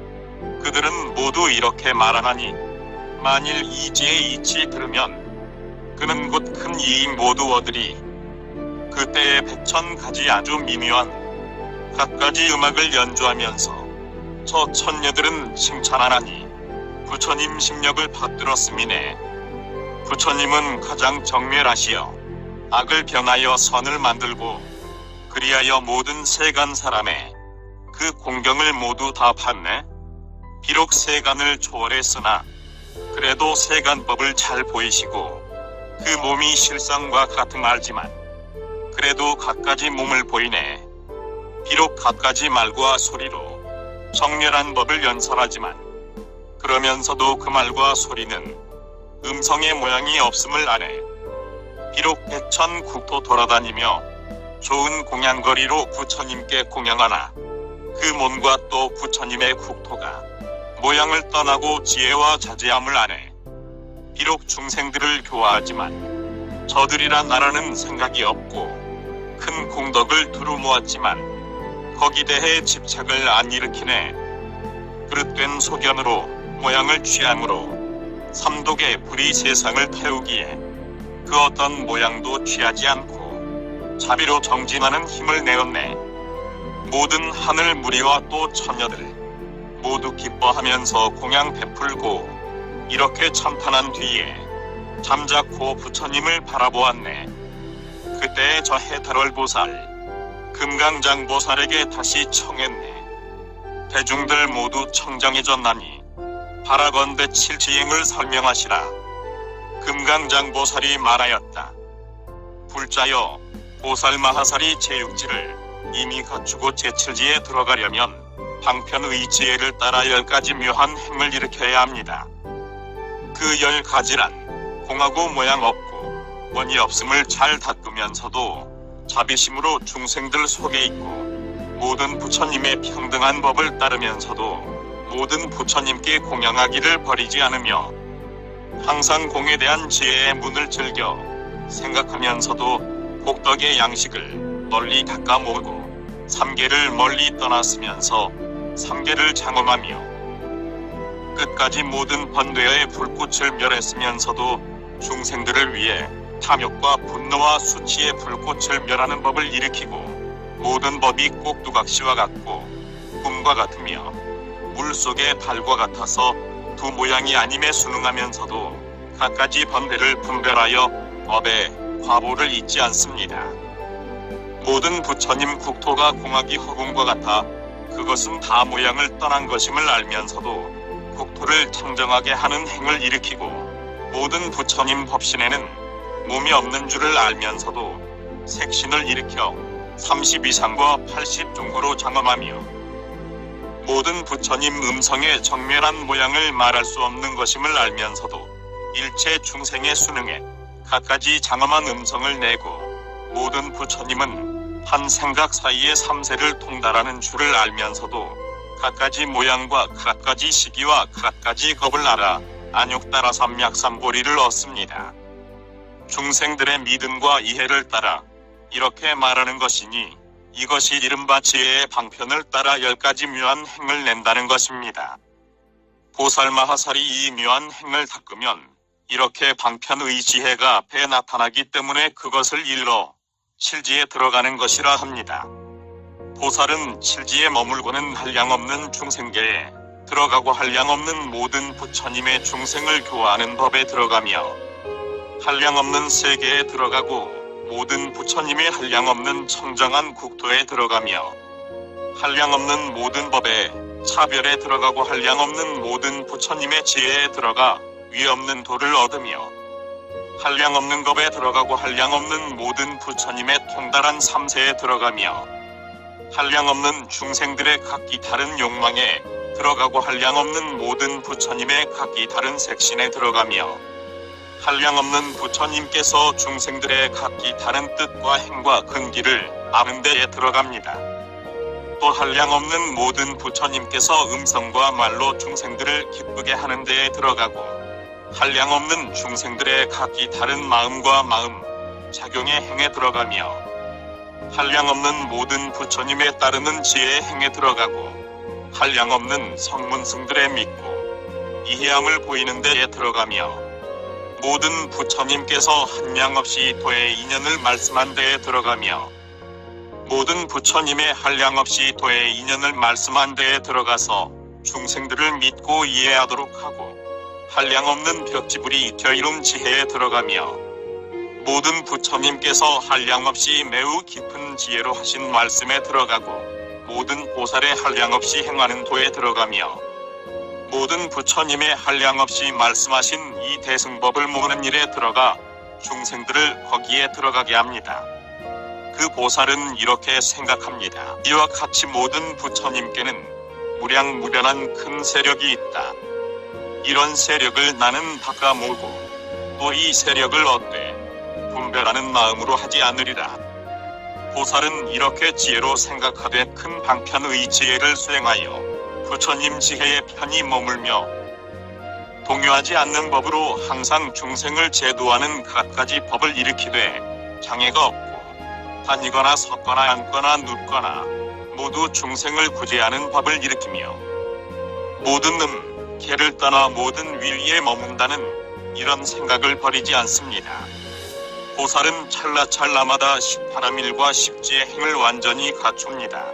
그들은 모두 이렇게 말하나니 만일 이지의 이치 들으면 그는 곧 큰 이익 모두 얻으리. 그때의 100,000가지 아주 미묘한 갖가지 음악을 연주하면서 저 천녀들은 칭찬하나니 부처님 심력을 받들었음이네. 부처님은 가장 정멸하시어 악을 변하여 선을 만들고 그리하여 모든 세간 사람의 그 공경을 모두 다 받네. 비록 세간을 초월했으나 그래도 세간법을 잘 보이시고 그 몸이 실상과 같음 알지만 그래도 갖가지 몸을 보이네. 비록 갖가지 말과 소리로 정렬한 법을 연설하지만 그러면서도 그 말과 소리는 음성의 모양이 없음을 아네. 비록 백천 국토 돌아다니며 좋은 공양거리로 부처님께 공양하나 그 몸과 또 부처님의 국토가 모양을 떠나고 지혜와 자제함을 아네. 비록 중생들을 교화하지만 저들이라 나라는 생각이 없고 큰 공덕을 두루 모았지만 거기 대해 집착을 안 일으키네. 그릇된 소견으로 모양을 취함으로 삼독의 불이 세상을 태우기에 그 어떤 모양도 취하지 않고 자비로 정진하는 힘을 내었네. 모든 하늘 무리와 또 처녀들 모두 기뻐하면서 공양 베풀고 이렇게 참탄한 뒤에 잠자코 부처님을 바라보았네. 그때 저 해탈월보살 금강장보살에게 다시 청했네. 대중들 모두 청정해졌나니 바라건대 칠지행을 설명하시라. 금강장보살이 말하였다. 불자여, 보살마하살이 제6지를 이미 갖추고 제7지에 들어가려면 방편의 지혜를 따라 10가지 묘한 행을 일으켜야 합니다. 그 10가지란 공하고 모양 없고 원이 없음을 잘 닦으면서도 자비심으로 중생들 속에 있고 모든 부처님의 평등한 법을 따르면서도 모든 부처님께 공양하기를 버리지 않으며 항상 공에 대한 지혜의 문을 즐겨 생각하면서도 복덕의 양식을 널리 닦아 모으고 삼계를 멀리 떠났으면서 삼계를 장엄하며 끝까지 모든 번뇌의 불꽃을 멸했으면서도 중생들을 위해 탐욕과 분노와 수치의 불꽃을 멸하는 법을 일으키고 모든 법이 꼭두각시와 같고 꿈과 같으며 물속의 달과 같아서 두 모양이 아님에 순응하면서도 갖가지 번뇌를 분별하여 법의 과보를 잊지 않습니다. 모든 부처님 국토가 공하기 허공과 같아 그것은 다 모양을 떠난 것임을 알면서도 국토를 청정하게 하는 행을 일으키고 모든 부처님 법신에는 몸이 없는 줄을 알면서도 색신을 일으켜 30 이상과 80 중후로 장엄하며 모든 부처님 음성의 정멸한 모양을 말할 수 없는 것임을 알면서도 일체 중생의 수능에 갖가지 장엄한 음성을 내고 모든 부처님은 한 생각 사이에 삼세를 통달하는 줄을 알면서도 갖가지 모양과 갖가지 시기와 갖가지 겁을 알아 안욕따라 삼약삼보리를 얻습니다. 중생들의 믿음과 이해를 따라 이렇게 말하는 것이니 이것이 이른바 지혜의 방편을 따라 10가지 묘한 행을 낸다는 것입니다. 보살마하살이 이 묘한 행을 닦으면 이렇게 방편의 지혜가 앞에 나타나기 때문에 그것을 일러 칠지에 들어가는 것이라 합니다. 보살은 칠지에 머물고는 한량없는 중생계에 들어가고 한량없는 모든 부처님의 중생을 교화하는 법에 들어가며 한량없는 세계에 들어가고 모든 부처님의 한량없는 청정한 국토에 들어가며 한량없는 모든 법에 차별에 들어가고 한량없는 모든 부처님의 지혜에 들어가 위없는 도를 얻으며 한량없는 겁에 들어가고 한량없는 모든 부처님의 통달한 삼세에 들어가며 한량없는 중생들의 각기 다른 욕망에 들어가고 한량없는 모든 부처님의 각기 다른 색신에 들어가며 한량없는 부처님께서 중생들의 각기 다른 뜻과 행과 근기를 아는 데에 들어갑니다. 또 한량없는 모든 부처님께서 음성과 말로 중생들을 기쁘게 하는 데에 들어가고 한량없는 중생들의 각기 다른 마음과 마음, 작용의 행에 들어가며 한량없는 모든 부처님에 따르는 지혜의 행에 들어가고 한량없는 성문승들의 믿고 이해함을 보이는 데에 들어가며 모든 부처님께서 한량없이 도의 인연을 말씀한 데에 들어가며 모든 부처님의 한량없이 도의 인연을 말씀한 데에 들어가서 중생들을 믿고 이해하도록 하고 한량없는 벽지불이 익혀 이룬 지혜에 들어가며 모든 부처님께서 한량없이 매우 깊은 지혜로 하신 말씀에 들어가고 모든 보살의 한량없이 행하는 도에 들어가며 모든 부처님의 한량없이 말씀하신 이 대승법을 모으는 일에 들어가 중생들을 거기에 들어가게 합니다. 그 보살은 이렇게 생각합니다. 이와 같이 모든 부처님께는 무량무변한 큰 세력이 있다. 이런 세력을 나는 닦아몰고 또 이 세력을 얻되 분별하는 마음으로 하지 않으리라. 보살은 이렇게 지혜로 생각하되 큰 방편의 지혜를 수행하여 부처님 지혜에 편히 머물며 동요하지 않는 법으로 항상 중생을 제도하는 갖가지 법을 일으키되 장애가 없고 다니거나 섰거나 앉거나 눕거나 모두 중생을 구제하는 법을 일으키며 모든 개를 떠나 모든 위위에 머문다는 이런 생각을 버리지 않습니다. 보살은 찰나찰나마다 18아밀과 10지의 행을 완전히 갖춥니다.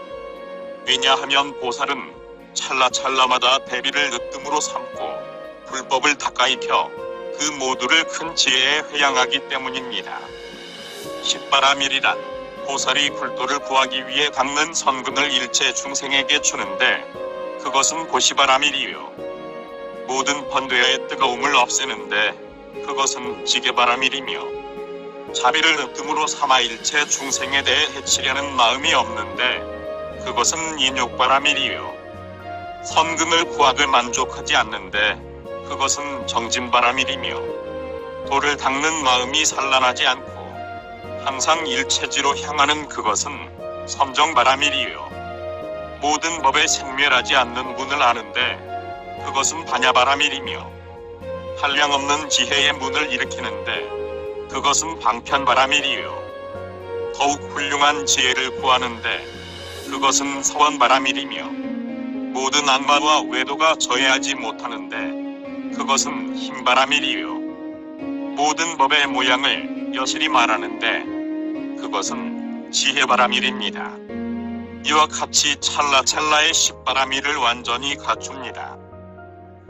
왜냐하면 보살은 찰나찰나마다 대비를 으뜸으로 삼고 불법을 닦아 펴 그 모두를 큰 지혜에 회양하기 때문입니다. 18아밀이란 보살이 굴도를 구하기 위해 닦는 선근을 일체 중생에게 주는데 그것은 고시바라밀이요. 모든 번뇌의 뜨거움을 없애는데 그것은 지게바라밀이며 자비를 으뜸으로 삼아 일체 중생에 대해 해치려는 마음이 없는데 그것은 인욕바라밀이요. 선근을 구하되 만족하지 않는데 그것은 정진바라밀이며 도를 닦는 마음이 산란하지 않고 항상 일체지로 향하는 그것은 섬정바라밀이요. 모든 법에 생멸하지 않는 문을 아는데 그것은 반야바라밀이며 한량없는 지혜의 문을 일으키는데 그것은 방편바라밀이요. 더욱 훌륭한 지혜를 구하는데 그것은 서원바라밀이며 모든 악마와 외도가 저해하지 못하는데 그것은 힘바라밀이요. 모든 법의 모양을 여실히 말하는데 그것은 지혜바라밀입니다. 이와 같이 찰나찰나의 10바라밀을 완전히 갖춥니다.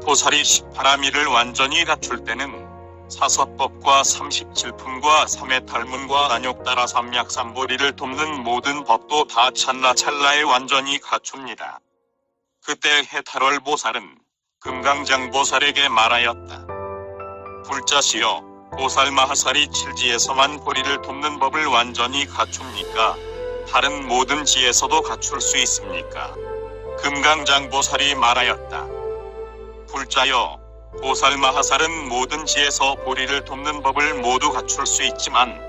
보살이 18아밀을 완전히 갖출 때는 사서법과 37품과 3의 탈문과 안욕따라 삼약삼보리를 돕는 모든 법도 다 찰나찰나에 완전히 갖춥니다. 그때 해탈월 보살은 금강장 보살에게 말하였다. 불자시여, 보살 마하살이 칠지에서만 보리를 돕는 법을 완전히 갖춥니까? 다른 모든 지에서도 갖출 수 있습니까? 금강장 보살이 말하였다. 불자여, 보살 마하살은 모든 지에서 보리를 돕는 법을 모두 갖출 수 있지만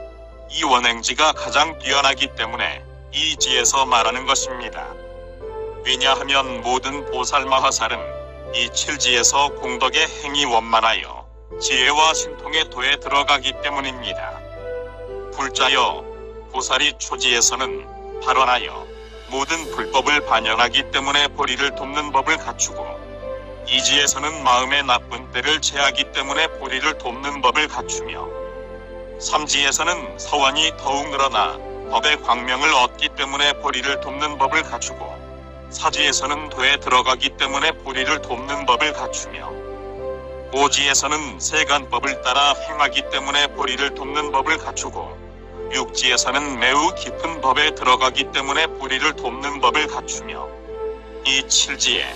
이 원행지가 가장 뛰어나기 때문에 이 지에서 말하는 것입니다. 왜냐하면 모든 보살 마하살은 이 칠지에서 공덕의 행이 원만하여 지혜와 신통의 도에 들어가기 때문입니다. 불자여, 보살이 초지에서는 발언하여 모든 불법을 반영하기 때문에 보리를 돕는 법을 갖추고 이지에서는 마음의 나쁜 때를 제하기 때문에 보리를 돕는 법을 갖추며 삼지에서는 서원이 더욱 늘어나 법의 광명을 얻기 때문에 보리를 돕는 법을 갖추고 사지에서는 도에 들어가기 때문에 보리를 돕는 법을 갖추며 오지에서는 세간법을 따라 행하기 때문에 보리를 돕는 법을 갖추고 육지에서는 매우 깊은 법에 들어가기 때문에 보리를 돕는 법을 갖추며 이 칠지에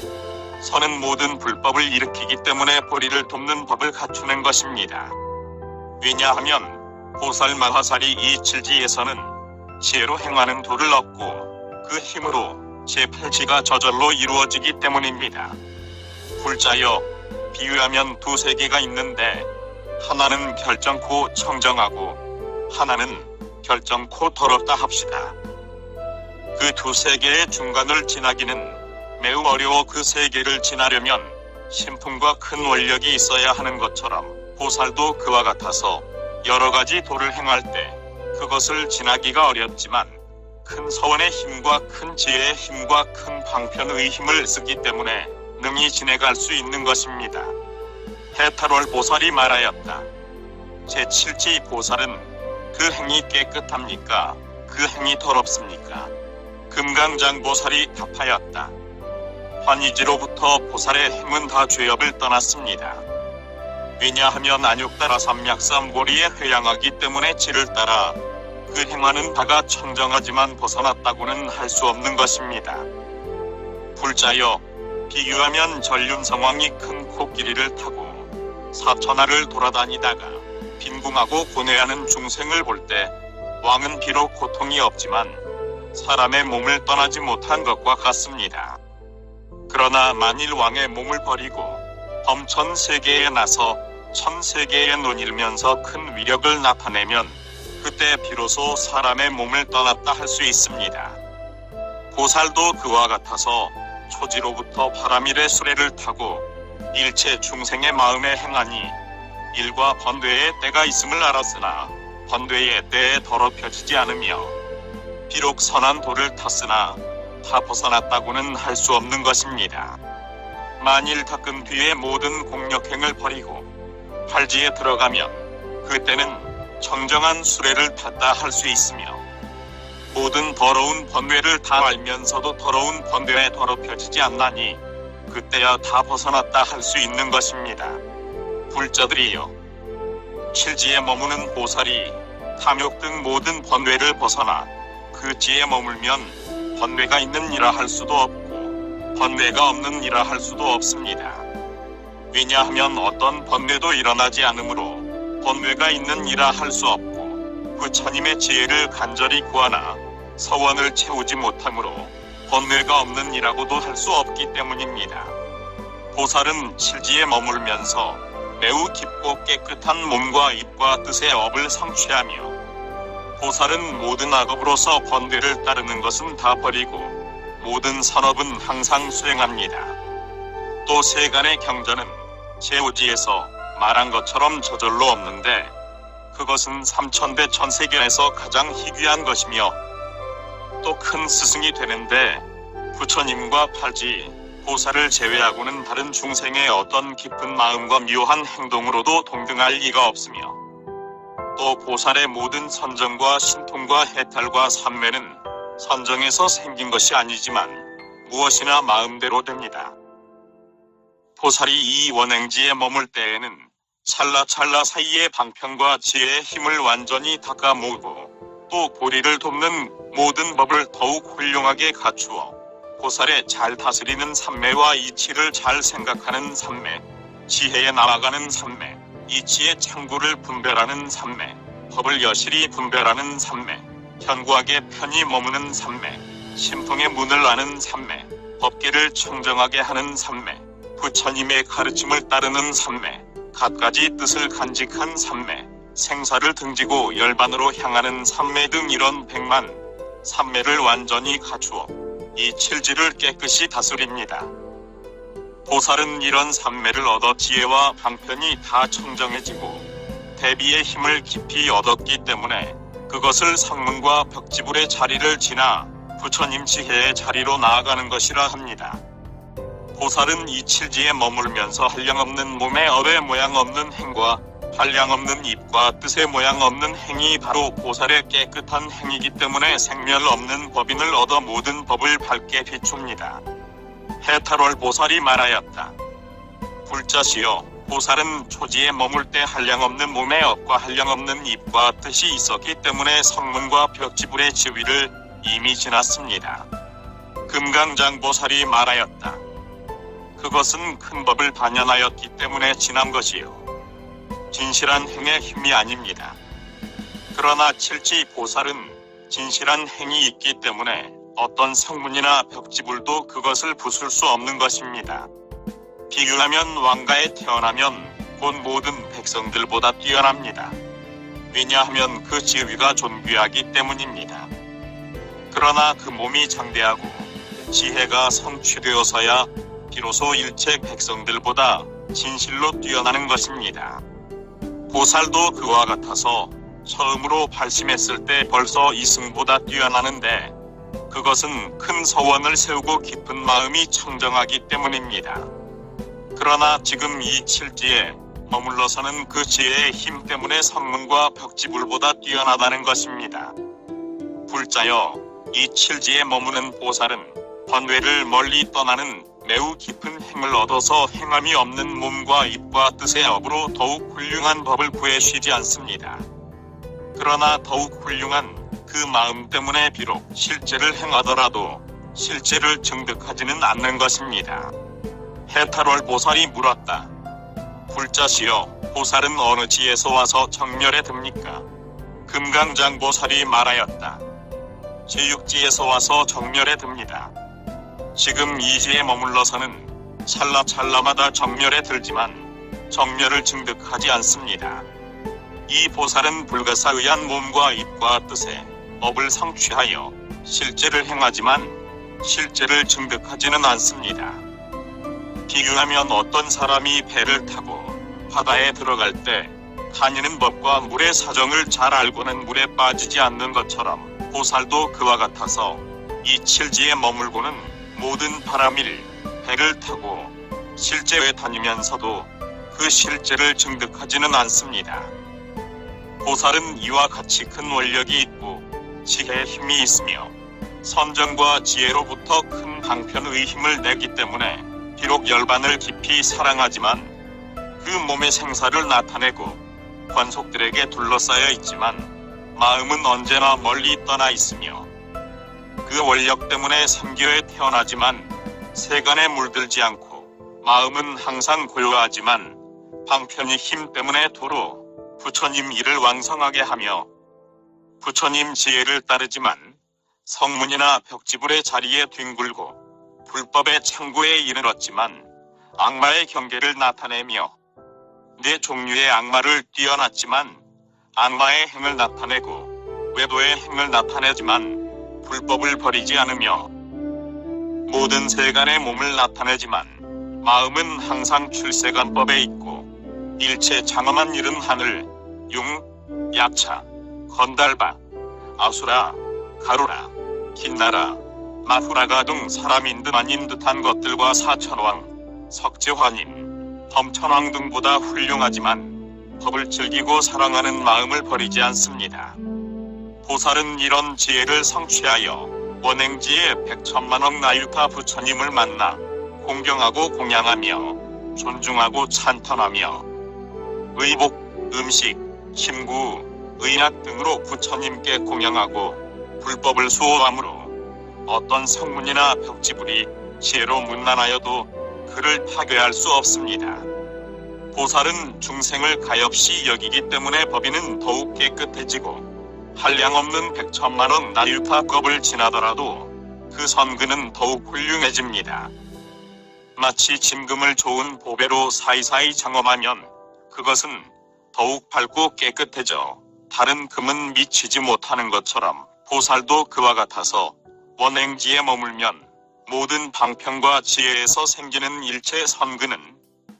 서는 모든 불법을 일으키기 때문에 보리를 돕는 법을 갖추는 것입니다. 왜냐하면 보살 마하살이 이 칠지에서는 지혜로 행하는 도를 얻고 그 힘으로 제8지가 저절로 이루어지기 때문입니다. 불자여, 비유하면 두 세계가 있는데 하나는 결정코 청정하고 하나는 결정코 더럽다 합시다. 그 두 세계의 중간을 지나기는 매우 어려워 그 세계를 지나려면 신품과 큰 원력이 있어야 하는 것처럼 보살도 그와 같아서 여러 가지 도를 행할 때 그것을 지나기가 어렵지만 큰 서원의 힘과 큰 지혜의 힘과 큰 방편의 힘을 쓰기 때문에 능히 지내갈 수 있는 것입니다. 해탈월 보살이 말하였다. 제7지 보살은 그 행이 깨끗합니까? 그 행이 더럽습니까? 금강장 보살이 답하였다. 환희지로부터 보살의 행은 다 죄업을 떠났습니다. 왜냐하면 안욕따라 삼약삼보리에 회양하기 때문에 지를 따라 그 행하는 바가 청정하지만 벗어났다고는 할 수 없는 것입니다. 불자여, 비유하면 전륜성왕이 큰 코끼리를 타고 사천하를 돌아다니다가 빈궁하고 고뇌하는 중생을 볼 때 왕은 비록 고통이 없지만 사람의 몸을 떠나지 못한 것과 같습니다. 그러나 만일 왕의 몸을 버리고 범천세계에 나서 천세계에 논일면서 큰 위력을 나타내면 그때 비로소 사람의 몸을 떠났다 할 수 있습니다. 보살도 그와 같아서 초지로부터 바람일의 수레를 타고 일체 중생의 마음에 행하니 일과 번뇌의 때가 있음을 알았으나 번뇌의 때에 더럽혀지지 않으며 비록 선한 도를 탔으나 다 벗어났다고는 할 수 없는 것입니다. 만일 닦은 뒤에 모든 공력행을 버리고 활지에 들어가면 그때는 정정한 수레를 탔다 할 수 있으며 모든 더러운 번뇌를 다 알면서도 더러운 번뇌에 더럽혀지지 않나니 그때야 다 벗어났다 할 수 있는 것입니다. 불자들이여, 칠지에 머무는 보살이 탐욕 등 모든 번뇌를 벗어나 그 지에 머물면 번뇌가 있는 이라 할 수도 없고 번뇌가 없는 이라 할 수도 없습니다. 왜냐하면 어떤 번뇌도 일어나지 않으므로 번뇌가 있는 이라 할 수 없고 부처님의 지혜를 간절히 구하나 서원을 채우지 못하므로 번뇌가 없는 이라고도 할 수 없기 때문입니다. 보살은 칠지에 머물면서 매우 깊고 깨끗한 몸과 입과 뜻의 업을 성취하며 보살은 모든 악업으로서 번뇌를 따르는 것은 다 버리고 모든 선업은 항상 수행합니다. 또 세간의 경전은 제오지에서 말한 것처럼 저절로 없는데 그것은 삼천대 천세견에서 가장 희귀한 것이며 또 큰 스승이 되는데 부처님과 팔지, 보살을 제외하고는 다른 중생의 어떤 깊은 마음과 묘한 행동으로도 동등할 리가 없으며 또 보살의 모든 선정과 신통과 해탈과 삼매는 선정에서 생긴 것이 아니지만 무엇이나 마음대로 됩니다. 보살이 이 원행지에 머물 때에는 찰나찰나 사이의 방편과 지혜의 힘을 완전히 닦아 모으고 또 보리를 돕는 모든 법을 더욱 훌륭하게 갖추어 보살의 잘 다스리는 삼매와 이치를 잘 생각하는 삼매, 지혜에 나아가는 삼매, 이치의 창구를 분별하는 삼매, 법을 여실히 분별하는 삼매, 현구하게 편히 머무는 삼매, 심통의 문을 아는 삼매, 법계를 청정하게 하는 삼매, 부처님의 가르침을 따르는 삼매, 갖가지 뜻을 간직한 삼매, 생사를 등지고 열반으로 향하는 삼매 등 이런 100만 삼매를 완전히 갖추어 이 칠지를 깨끗이 다스립니다. 보살은 이런 삼매를 얻어 지혜와 방편이 다 청정해지고 대비의 힘을 깊이 얻었기 때문에 그것을 성문과 벽지불의 자리를 지나 부처님 지혜의 자리로 나아가는 것이라 합니다. 보살은 이 칠지에 머물면서 한량없는 몸에 업의 모양 없는 행과 한량없는 입과 뜻의 모양 없는 행이 바로 보살의 깨끗한 행이기 때문에 생멸 없는 법인을 얻어 모든 법을 밝게 비춥니다. 해탈월 보살이 말하였다. 불자시여, 보살은 초지에 머물 때 한량없는 몸의 업과 한량없는 입과 뜻이 있었기 때문에 성문과 벽지불의 지위를 이미 지났습니다. 금강장 보살이 말하였다. 그것은 큰 법을 반연하였기 때문에 지난 것이요 진실한 행의 힘이 아닙니다. 그러나 칠지 보살은 진실한 행이 있기 때문에 어떤 성문이나 벽지불도 그것을 부술 수 없는 것입니다. 비유하면 왕가에 태어나면 곧 모든 백성들보다 뛰어납니다. 왜냐하면 그 지위가 존귀하기 때문입니다. 그러나 그 몸이 장대하고 지혜가 성취되어서야 비로소 일체 백성들보다 진실로 뛰어나는 것입니다. 보살도 그와 같아서 처음으로 발심했을 때 벌써 이승보다 뛰어나는데 그것은 큰 서원을 세우고 깊은 마음이 청정하기 때문입니다. 그러나 지금 이 칠지에 머물러서는 그 지혜의 힘 때문에 성문과 벽지불보다 뛰어나다는 것입니다. 불자여, 이 칠지에 머무는 보살은 번뇌를 멀리 떠나는 매우 깊은 힘을 얻어서 행함이 없는 몸과 입과 뜻의 업으로 더욱 훌륭한 법을 구해 쉬지 않습니다. 그러나 더욱 훌륭한 그 마음 때문에 비록 실제를 행하더라도 실제를 증득하지는 않는 것입니다. 해탈월 보살이 물었다. 불자시여, 보살은 어느 지에서 와서 정멸에 듭니까? 금강장 보살이 말하였다. 제6지에서 와서 정멸에 듭니다. 지금 이지에 머물러서는 찰나찰나마다 정멸에 들지만 정멸을 증득하지 않습니다. 이 보살은 불가사의한 몸과 입과 뜻에 업을 성취하여 실제를 행하지만 실제를 증득하지는 않습니다. 비유하면 어떤 사람이 배를 타고 바다에 들어갈 때 다니는 법과 물의 사정을 잘 알고는 물에 빠지지 않는 것처럼 보살도 그와 같아서 이 칠지에 머물고는 모든 바람일 배를 타고 실제에 다니면서도 그 실제를 증득하지는 않습니다. 보살은 이와 같이 큰 원력이 있고 지혜의 힘이 있으며 선정과 지혜로부터 큰 방편의 힘을 내기 때문에 비록 열반을 깊이 사랑하지만 그 몸의 생사를 나타내고 권속들에게 둘러싸여 있지만 마음은 언제나 멀리 떠나 있으며 그 원력 때문에 삼교에 태어나지만 세간에 물들지 않고 마음은 항상 고요하지만 방편의 힘 때문에 도로 부처님 일을 왕성하게 하며 부처님 지혜를 따르지만 성문이나 벽지불의 자리에 뒹굴고 불법의 창고에 이르렀지만 악마의 경계를 나타내며 네 종류의 악마를 띄어놨지만 악마의 행을 나타내고 외도의 행을 나타내지만 불법을 버리지 않으며 모든 세간의 몸을 나타내지만 마음은 항상 출세간법에 있고 일체 장엄한 일은 하늘, 융, 야차, 건달바, 아수라, 가루라, 긴나라, 마후라가 등 사람인 듯 아닌 듯한 것들과 사천왕, 석재화님, 범천왕 등보다 훌륭하지만 법을 즐기고 사랑하는 마음을 버리지 않습니다. 보살은 이런 지혜를 성취하여 원행지의 백천만억 나유타 부처님을 만나 공경하고 공양하며 존중하고 찬탄하며 의복, 음식, 침구, 의약 등으로 부처님께 공양하고 불법을 수호함으로 어떤 성문이나 벽지불이 지혜로 문난하여도 그를 파괴할 수 없습니다. 보살은 중생을 가엾이 여기기 때문에 법인은 더욱 깨끗해지고 한량없는 백천만억 나유타급을 지나더라도 그 선근은 더욱 훌륭해집니다. 마치 짐금을 좋은 보배로 사이사이 장엄하면 그것은 더욱 밝고 깨끗해져 다른 금은 미치지 못하는 것처럼 보살도 그와 같아서 원행지에 머물면 모든 방편과 지혜에서 생기는 일체 선근은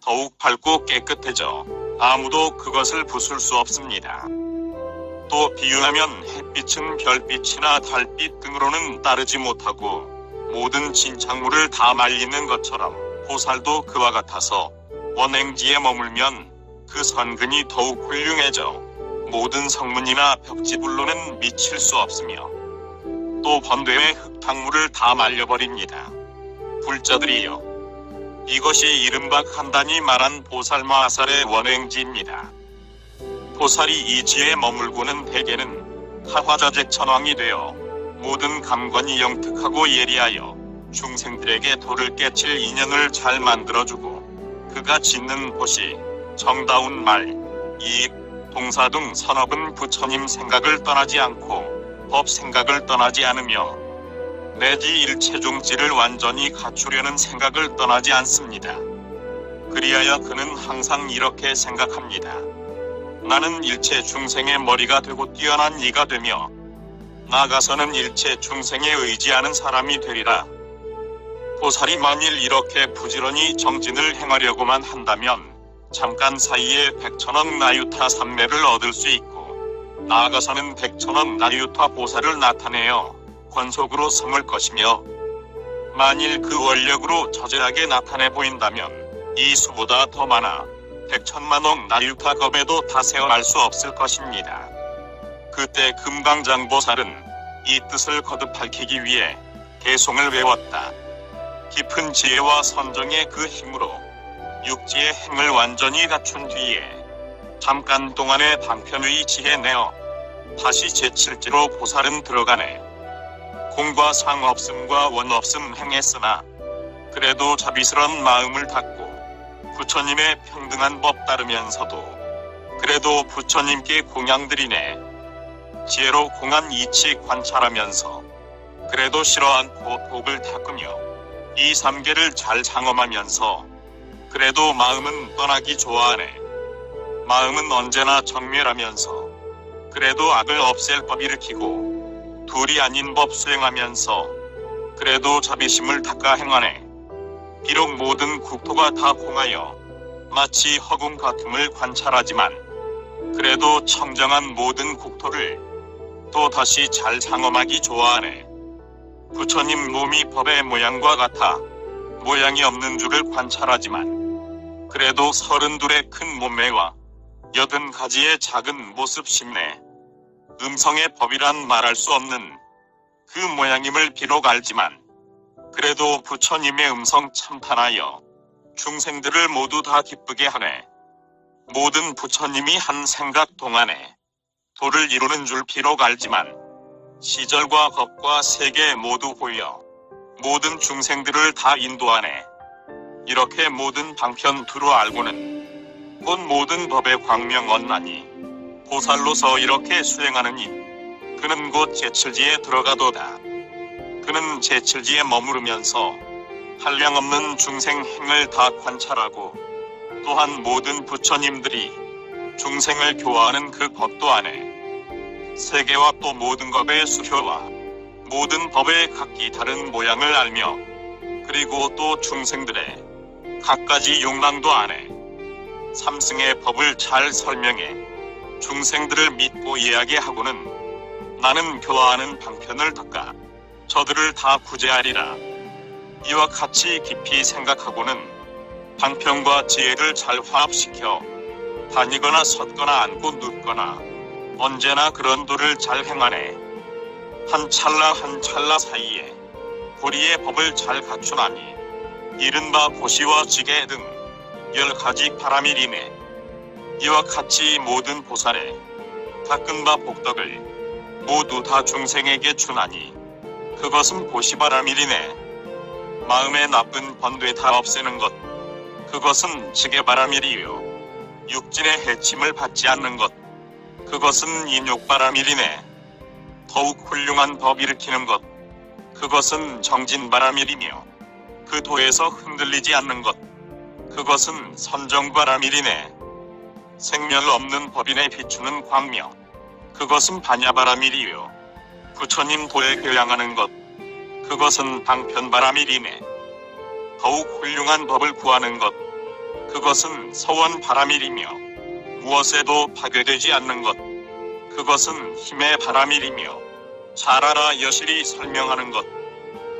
더욱 밝고 깨끗해져 아무도 그것을 부술 수 없습니다. 또 비유하면 햇빛은 별빛이나 달빛 등으로는 따르지 못하고 모든 진창물을 다 말리는 것처럼 보살도 그와 같아서 원행지에 머물면 그 선근이 더욱 훌륭해져 모든 성문이나 벽지불로는 미칠 수 없으며 또 번뇌의 흙탕물을 다 말려버립니다. 불자들이여, 이것이 이른바 간단히 말한 보살마하살의 원행지입니다. 보살이 이 지에 머물고는 대개는 하화자재천왕이 되어 모든 감관이 영특하고 예리하여 중생들에게 도를 깨칠 인연을 잘 만들어주고 그가 짓는 곳이 정다운 말, 이익, 동사 등 선업은 부처님 생각을 떠나지 않고 법 생각을 떠나지 않으며 내지 일체중지를 완전히 갖추려는 생각을 떠나지 않습니다. 그리하여 그는 항상 이렇게 생각합니다. 나는 일체 중생의 머리가 되고 뛰어난 이가 되며 나아가서는 일체 중생에 의지하는 사람이 되리라. 보살이 만일 이렇게 부지런히 정진을 행하려고만 한다면 잠깐 사이에 백천억 나유타 삼매를 얻을 수 있고 나아가서는 백천억 나유타 보살을 나타내어 권속으로 삼을 것이며 만일 그 원력으로 저절하게 나타내 보인다면 이 수보다 더 많아 백천만억 나유타급에도 다 세어날 수 없을 것입니다. 그때 금강장보살은 이 뜻을 거듭 밝히기 위해 개송을 외웠다. 깊은 지혜와 선정의 그 힘으로 육지의 행을 완전히 갖춘 뒤에 잠깐 동안의 방편의 지혜 내어 다시 제7지로 보살은 들어가네. 공과 상 없음과 원 없음 행했으나 그래도 자비스런 마음을 닫고 부처님의 평등한 법 따르면서도 그래도 부처님께 공양드리네. 지혜로 공한 이치 관찰하면서 그래도 싫어 않고 독을 닦으며 이 3개를 잘 장엄하면서 그래도 마음은 떠나기 좋아하네. 마음은 언제나 정멸하면서 그래도 악을 없앨 법 일으키고 둘이 아닌 법 수행하면서 그래도 자비심을 닦아 행하네. 비록 모든 국토가 다 공하여 마치 허공 같음을 관찰하지만 그래도 청정한 모든 국토를 또 다시 잘 장엄하기 좋아하네. 부처님 몸이 법의 모양과 같아 모양이 없는 줄을 관찰하지만 그래도 32의 큰 몸매와 80가지의 작은 모습 심내 음성의 법이란 말할 수 없는 그 모양임을 비록 알지만 그래도 부처님의 음성 참탄하여 중생들을 모두 다 기쁘게 하네. 모든 부처님이 한 생각 동안에 도를 이루는 줄 비록 알지만 시절과 법과 세계 모두 보여 모든 중생들을 다 인도하네. 이렇게 모든 방편 두루 알고는 곧 모든 법의 광명 얻나니 보살로서 이렇게 수행하느니 그는 곧 제칠지에 들어가도다. 그는 제칠지에 머무르면서 한량없는 중생 행을 다 관찰하고 또한 모든 부처님들이 중생을 교화하는 그 법도 아네. 세계와 또 모든 법의 수효와 모든 법의 각기 다른 모양을 알며 그리고 또 중생들의 각가지 욕망도 아네. 삼승의 법을 잘 설명해 중생들을 믿고 이해하게 하고는 나는 교화하는 방편을 닦아 저들을 다 구제하리라. 이와 같이 깊이 생각하고는 방편과 지혜를 잘 화합시켜 다니거나 섰거나 앉고 눕거나 언제나 그런 도를 잘 행하네. 한 찰나 사이에 고리의 법을 잘 갖추나니 이른바 고시와 지계 등 10가지 바라밀이네. 이와 같이 모든 보살에 닦은 바 복덕을 모두 다 중생에게 주나니 그것은 고시바라밀이네. 마음에 나쁜 번뇌 다 없애는 것 그것은 지계바라밀이요. 육진의 해침을 받지 않는 것 그것은 인욕바라밀이네. 더욱 훌륭한 법 일으키는 것 그것은 정진바라밀이며 그 도에서 흔들리지 않는 것 그것은 선정바라밀이네. 생멸 없는 법인에 비추는 광명 그것은 반야바라밀이요. 부처님 도에 교양하는 것 그것은 방편바라밀이네. 더욱 훌륭한 법을 구하는 것 그것은 서원바라밀이며 무엇에도 파괴되지 않는 것 그것은 힘의 바라밀이며 잘 알아 여실히 설명하는 것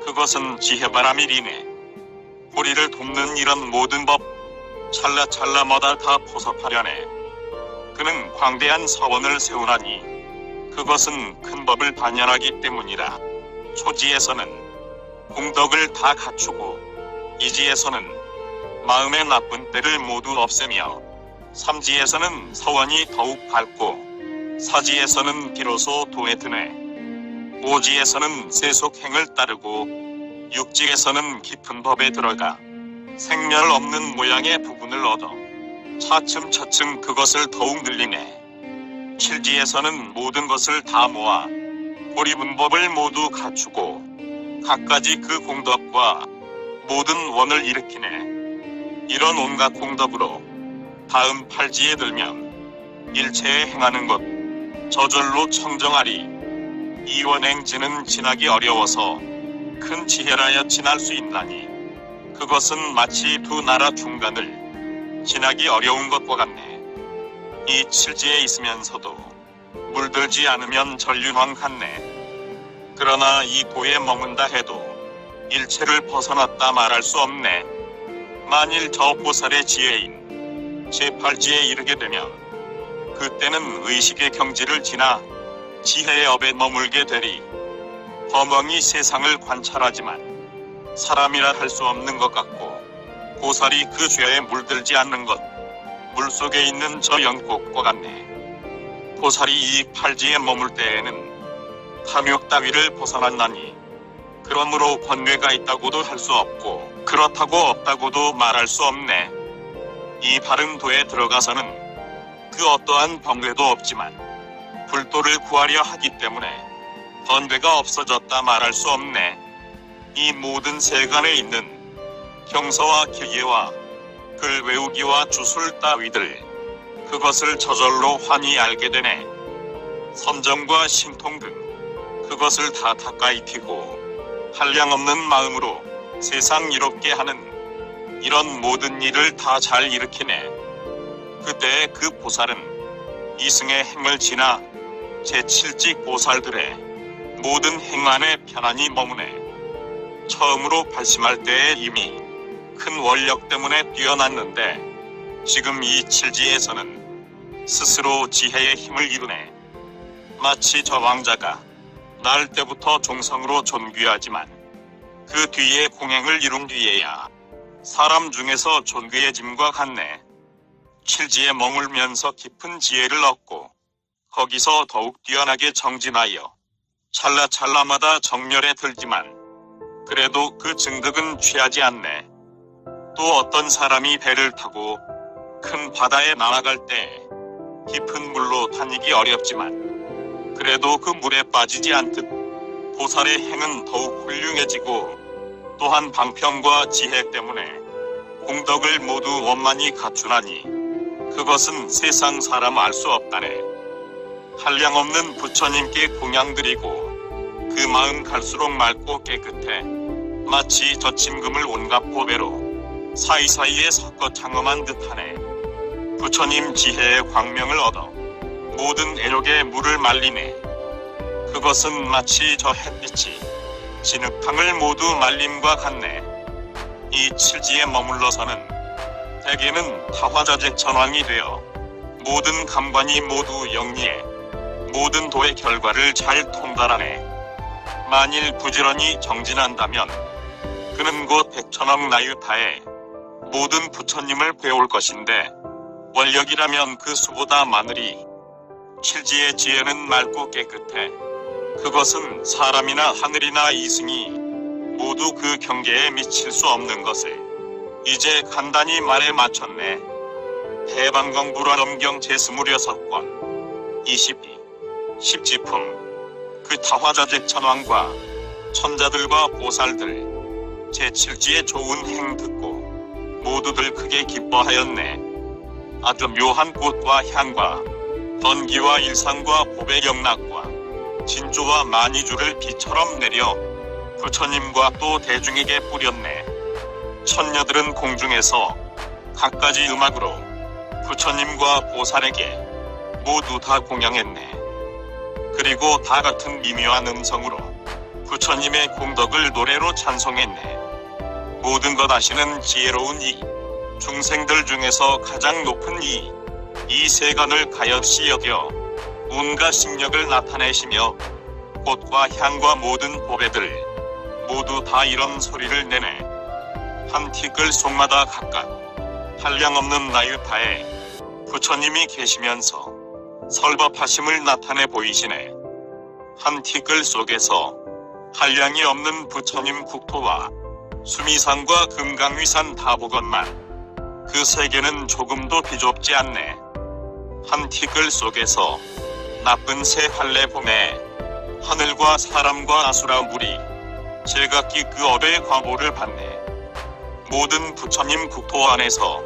그것은 지혜바라밀이네. 우리를 돕는 이런 모든 법 찰나찰나마다 다 포섭하려네. 그는 광대한 서원을 세우나니 그것은 큰 법을 단연하기 때문이라. 초지에서는 공덕을 다 갖추고 이지에서는 마음의 나쁜 때를 모두 없애며 삼지에서는 서원이 더욱 밝고 사지에서는 비로소 도에 드네. 오지에서는 세속행을 따르고 육지에서는 깊은 법에 들어가 생멸 없는 모양의 부분을 얻어 차츰차츰 그것을 더욱 늘리네. 칠지에서는 모든 것을 다 모아 고리분법을 모두 갖추고 각가지 그 공덕과 모든 원을 일으키네. 이런 온갖 공덕으로 다음 팔지에 들면 일체에 행하는 것 저절로 청정하리. 이 원행지는 지나기 어려워서 큰 지혜라야 지날 수 있나니 그것은 마치 두 나라 중간을 지나기 어려운 것과 같네. 이 칠지에 있으면서도 물들지 않으면 전륜왕 같네. 그러나 이 도에 머문다 해도 일체를 벗어났다 말할 수 없네. 만일 저 보살의 지혜인 제8지에 이르게 되면 그때는 의식의 경지를 지나 지혜의 업에 머물게 되리. 허멍이 세상을 관찰하지만 사람이라 할 수 없는 것 같고 보살이 그 죄에 물들지 않는 것 물속에 있는 저 연꽃과 같네. 보살이 이 팔지에 머물 때에는 탐욕 따위를 벗어났나니 그러므로 번뇌가 있다고도 할 수 없고 그렇다고 없다고도 말할 수 없네. 이 바른 도에 들어가서는 그 어떠한 번뇌도 없지만 불도를 구하려 하기 때문에 번뇌가 없어졌다 말할 수 없네. 이 모든 세간에 있는 경서와 기계와 글 외우기와 주술 따위들, 그것을 저절로 환히 알게 되네. 선정과 신통 등 그것을 다 가까이 피고 한량없는 마음으로 세상 이롭게 하는 이런 모든 일을 다 잘 일으키네. 그때 그 보살은 이승의 행을 지나 제7직 보살들의 모든 행 안에 편안히 머무네. 처음으로 발심할 때에 이미 큰 원력 때문에 뛰어났는데 지금 이 칠지에서는 스스로 지혜의 힘을 이루네. 마치 저 왕자가 날 때부터 종성으로 존귀하지만 그 뒤에 공행을 이룬 뒤에야 사람 중에서 존귀해짐과 같네. 칠지에 머물면서 깊은 지혜를 얻고 거기서 더욱 뛰어나게 정진하여 찰나찰나마다 정멸에 들지만 그래도 그 증득은 취하지 않네. 또 어떤 사람이 배를 타고 큰 바다에 날아갈 때 깊은 물로 다니기 어렵지만 그래도 그 물에 빠지지 않듯 보살의 행은 더욱 훌륭해지고 또한 방편과 지혜 때문에 공덕을 모두 원만히 갖추나니 그것은 세상 사람 알 수 없다네. 한량없는 부처님께 공양드리고 그 마음 갈수록 맑고 깨끗해 마치 젖힌금을 온갖 보배로 사이사이에 섞어 장엄한 듯하네. 부처님 지혜의 광명을 얻어 모든 애욕의 물을 말리네. 그것은 마치 저 햇빛이 진흙탕을 모두 말림과 같네. 이 칠지에 머물러서는 대개는 타화자재 전왕이 되어 모든 감관이 모두 영리해 모든 도의 결과를 잘 통달하네. 만일 부지런히 정진한다면 그는 곧 백천억 나유타에 모든 부처님을 배울 것인데 원력이라면 그 수보다 많으리. 칠지의 지혜는 맑고 깨끗해 그것은 사람이나 하늘이나 이승이 모두 그 경계에 미칠 수 없는 것을 이제 간단히 말에 맞췄네. 해방광불화엄경 제26권 22 십지품. 그 타화자재 천왕과 천자들과 보살들 제7지의 좋은 행 듣고 모두들 크게 기뻐하였네. 아주 묘한 꽃과 향과 번기와 일상과 보배 영락과 진조와 만이주를 비처럼 내려 부처님과 또 대중에게 뿌렸네. 천녀들은 공중에서 갖가지 음악으로 부처님과 보살에게 모두 다 공양했네. 그리고 다 같은 미묘한 음성으로 부처님의 공덕을 노래로 찬송했네. 모든 것 아시는 지혜로운 이 중생들 중에서 가장 높은 이 세간을 가엾이 여겨 운과 식력을 나타내시며 꽃과 향과 모든 보배들 모두 다 이런 소리를 내네. 한 티끌 속마다 각각 한량없는 나유타에 부처님이 계시면서 설법하심을 나타내 보이시네. 한 티끌 속에서 한량이 없는 부처님 국토와 수미산과 금강위산 다보건만 그 세계는 조금도 비좁지 않네. 한 티끌 속에서 나쁜 새 할례 봄에 하늘과 사람과 아수라 물이 제각기 그 업의 과보를 받네. 모든 부처님 국토 안에서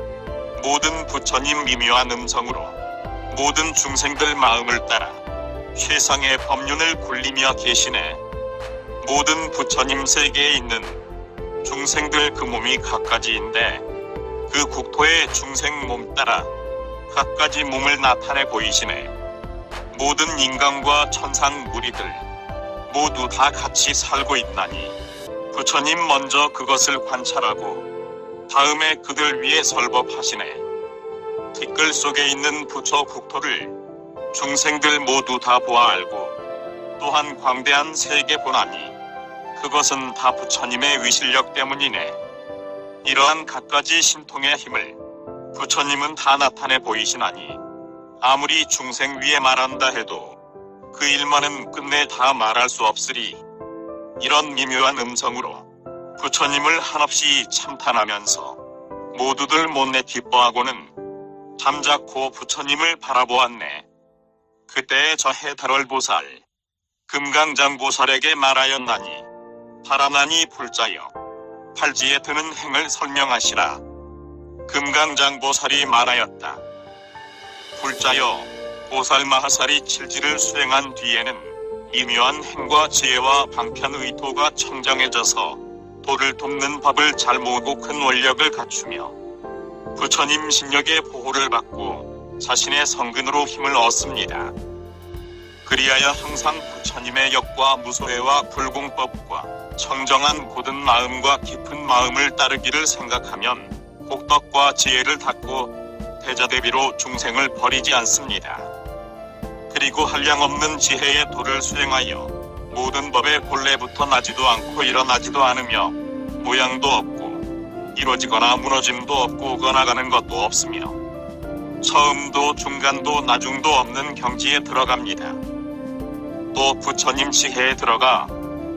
모든 부처님 미묘한 음성으로 모든 중생들 마음을 따라 최상의 법륜을 굴리며 계시네. 모든 부처님 세계에 있는 중생들 그 몸이 각가지인데 그 국토의 중생 몸 따라 각가지 몸을 나타내 보이시네. 모든 인간과 천상 무리들 모두 다 같이 살고 있나니 부처님 먼저 그것을 관찰하고 다음에 그들 위에 설법하시네. 티끌 속에 있는 부처 국토를 중생들 모두 다 보아 알고 또한 광대한 세계 보나니 그것은 다 부처님의 위실력 때문이네. 이러한 갖가지 신통의 힘을 부처님은 다 나타내 보이시나니 아무리 중생 위에 말한다 해도 그 일만은 끝내 다 말할 수 없으리. 이런 미묘한 음성으로 부처님을 한없이 참탄하면서 모두들 못내 기뻐하고는 잠자코 부처님을 바라보았네. 그때 저 해달월보살, 금강장보살에게 말하였나니 바라나니 불자여 팔지에 드는 행을 설명하시라. 금강장보살이 말하였다. 불자여 보살마하살이 칠지를 수행한 뒤에는 미묘한 행과 지혜와 방편 의도가 청정해져서 도를 돕는 법을 잘 모으고 큰 원력을 갖추며 부처님 신력의 보호를 받고 자신의 성근으로 힘을 얻습니다. 그리하여 항상 부처님의 역과 무소회와 불공법과 청정한 고든 마음과 깊은 마음을 따르기를 생각하면 복덕과 지혜를 닦고 대자대비로 중생을 버리지 않습니다. 그리고 한량없는 지혜의 도를 수행하여 모든 법의 본래부터 나지도 않고 일어나지도 않으며 모양도 없고 이루어지거나 무너짐도 없고 오거나가는 것도 없으며 처음도 중간도 나중도 없는 경지에 들어갑니다. 또 부처님 지혜에 들어가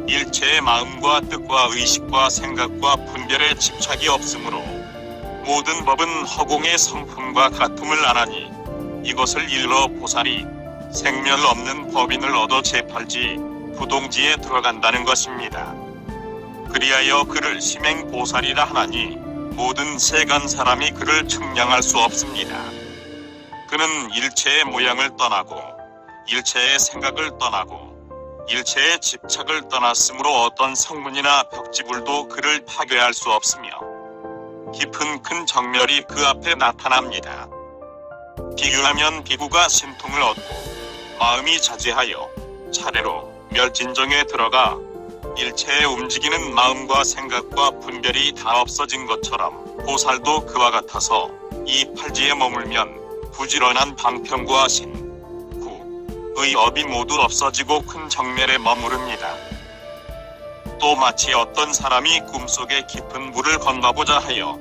일체의 마음과 뜻과 의식과 생각과 분별에 집착이 없으므로 모든 법은 허공의 성품과 같음을 안하니 이것을 일러 보살이 생멸 없는 법인을 얻어 제8지 부동지에 들어간다는 것입니다. 그리하여 그를 심행보살이라 하나니 모든 세간 사람이 그를 측량할 수 없습니다. 그는 일체의 모양을 떠나고 일체의 생각을 떠나고 일체의 집착을 떠났으므로 어떤 성문이나 벽지불도 그를 파괴할 수 없으며 깊은 큰 정멸이 그 앞에 나타납니다. 비교하면 비구가 신통을 얻고 마음이 자제하여 차례로 멸진정에 들어가 일체에 움직이는 마음과 생각과 분별이 다 없어진 것처럼 보살도 그와 같아서 이 팔지에 머물면 부지런한 방편과 신, 구, 의 업이 모두 없어지고 큰 정멸에 머무릅니다. 또 마치 어떤 사람이 꿈속에 깊은 물을 건너보자 하여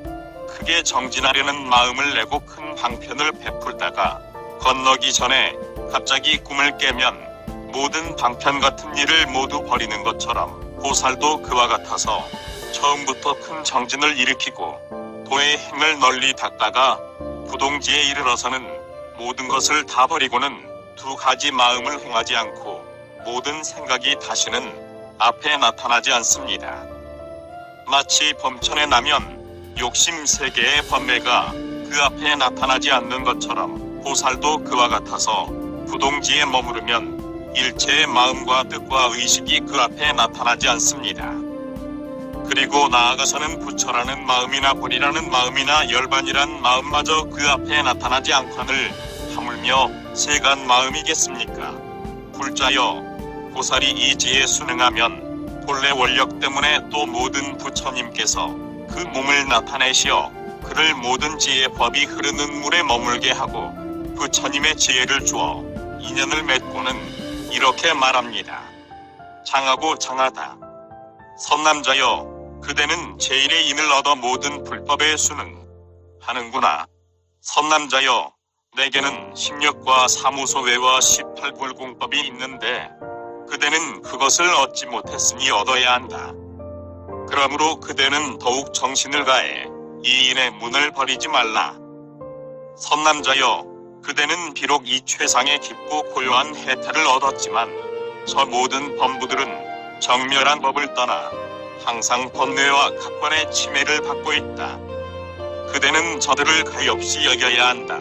크게 정진하려는 마음을 내고 큰 방편을 베풀다가 건너기 전에 갑자기 꿈을 깨면 모든 방편 같은 일을 모두 버리는 것처럼 보살도 그와 같아서 처음부터 큰 정진을 일으키고 도의 행을 널리 닦다가 부동지에 이르러서는 모든 것을 다 버리고는 두 가지 마음을 행하지 않고 모든 생각이 다시는 앞에 나타나지 않습니다. 마치 범천에 나면 욕심 세계의 번뇌가 그 앞에 나타나지 않는 것처럼 보살도 그와 같아서 부동지에 머무르면 일체의 마음과 뜻과 의식이 그 앞에 나타나지 않습니다. 그리고 나아가서는 부처라는 마음이나 불이라는 마음이나 열반이란 마음마저 그 앞에 나타나지 않거늘 하물며 세간 마음이겠습니까? 불자여 보살이 이 지에 순응하면 본래 원력 때문에 또 모든 부처님께서 그 몸을 나타내시어 그를 모든 지혜의 법이 흐르는 물에 머물게 하고 부처님의 지혜를 주어 인연을 맺고는 이렇게 말합니다. 장하고 장하다. 선남자여 그대는 제1의 인을 얻어 모든 불법에 순응하는구나. 선남자여 내게는 10력과 사무소외와 18불공법이 있는데 그대는 그것을 얻지 못했으니 얻어야 한다. 그러므로 그대는 더욱 정신을 다해 이 인의 문을 버리지 말라. 선남자여 그대는 비록 이 최상의 깊고 고요한 해탈을 얻었지만 저 모든 범부들은 정멸한 법을 떠나 항상 번뇌와 각관의 침해를 받고 있다. 그대는 저들을 가엾이 여겨야 한다.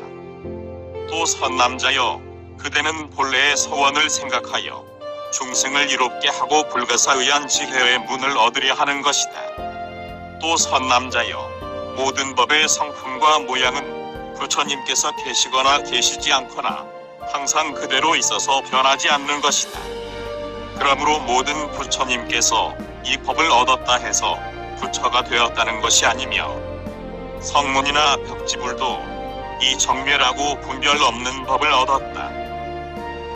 또 선남자여 그대는 본래의 서원을 생각하여 중생을 이롭게 하고 불가사의한 지혜의 문을 얻으려 하는 것이다. 또 선남자여 모든 법의 성품과 모양은 부처님께서 계시거나 계시지 않거나 항상 그대로 있어서 변하지 않는 것이다. 그러므로 모든 부처님께서 이 법을 얻었다 해서 부처가 되었다는 것이 아니며 성문이나 벽지불도 이 정멸하고 분별 없는 법을 얻었다.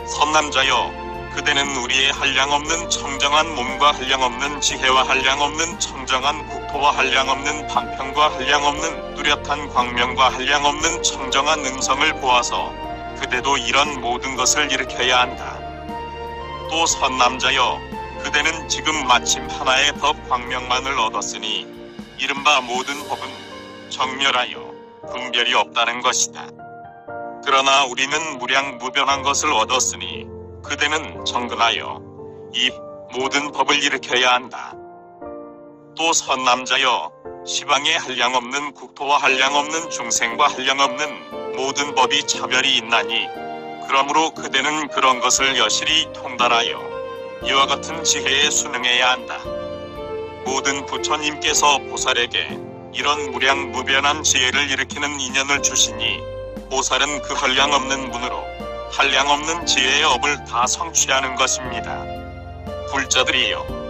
선남자여 그대는 우리의 한량없는 청정한 몸과 한량없는 지혜와 한량없는 청정한 국토와 한량없는 방편과 한량없는 뚜렷한 광명과 한량없는 청정한 음성을 보아서 그대도 이런 모든 것을 일으켜야 한다. 또 선남자여 그대는 지금 마침 하나의 법 광명만을 얻었으니 이른바 모든 법은 정멸하여 분별이 없다는 것이다. 그러나 우리는 무량무변한 것을 얻었으니 그대는 정근하여 이 모든 법을 일으켜야 한다. 또 선남자여 시방에 한량없는 국토와 한량없는 중생과 한량없는 모든 법이 차별이 있나니 그러므로 그대는 그런 것을 여실히 통달하여 이와 같은 지혜에 순응해야 한다. 모든 부처님께서 보살에게 이런 무량무변한 지혜를 일으키는 인연을 주시니 보살은 그 한량없는 문으로 한량없는 지혜의 업을 다 성취하는 것입니다. 불자들이여,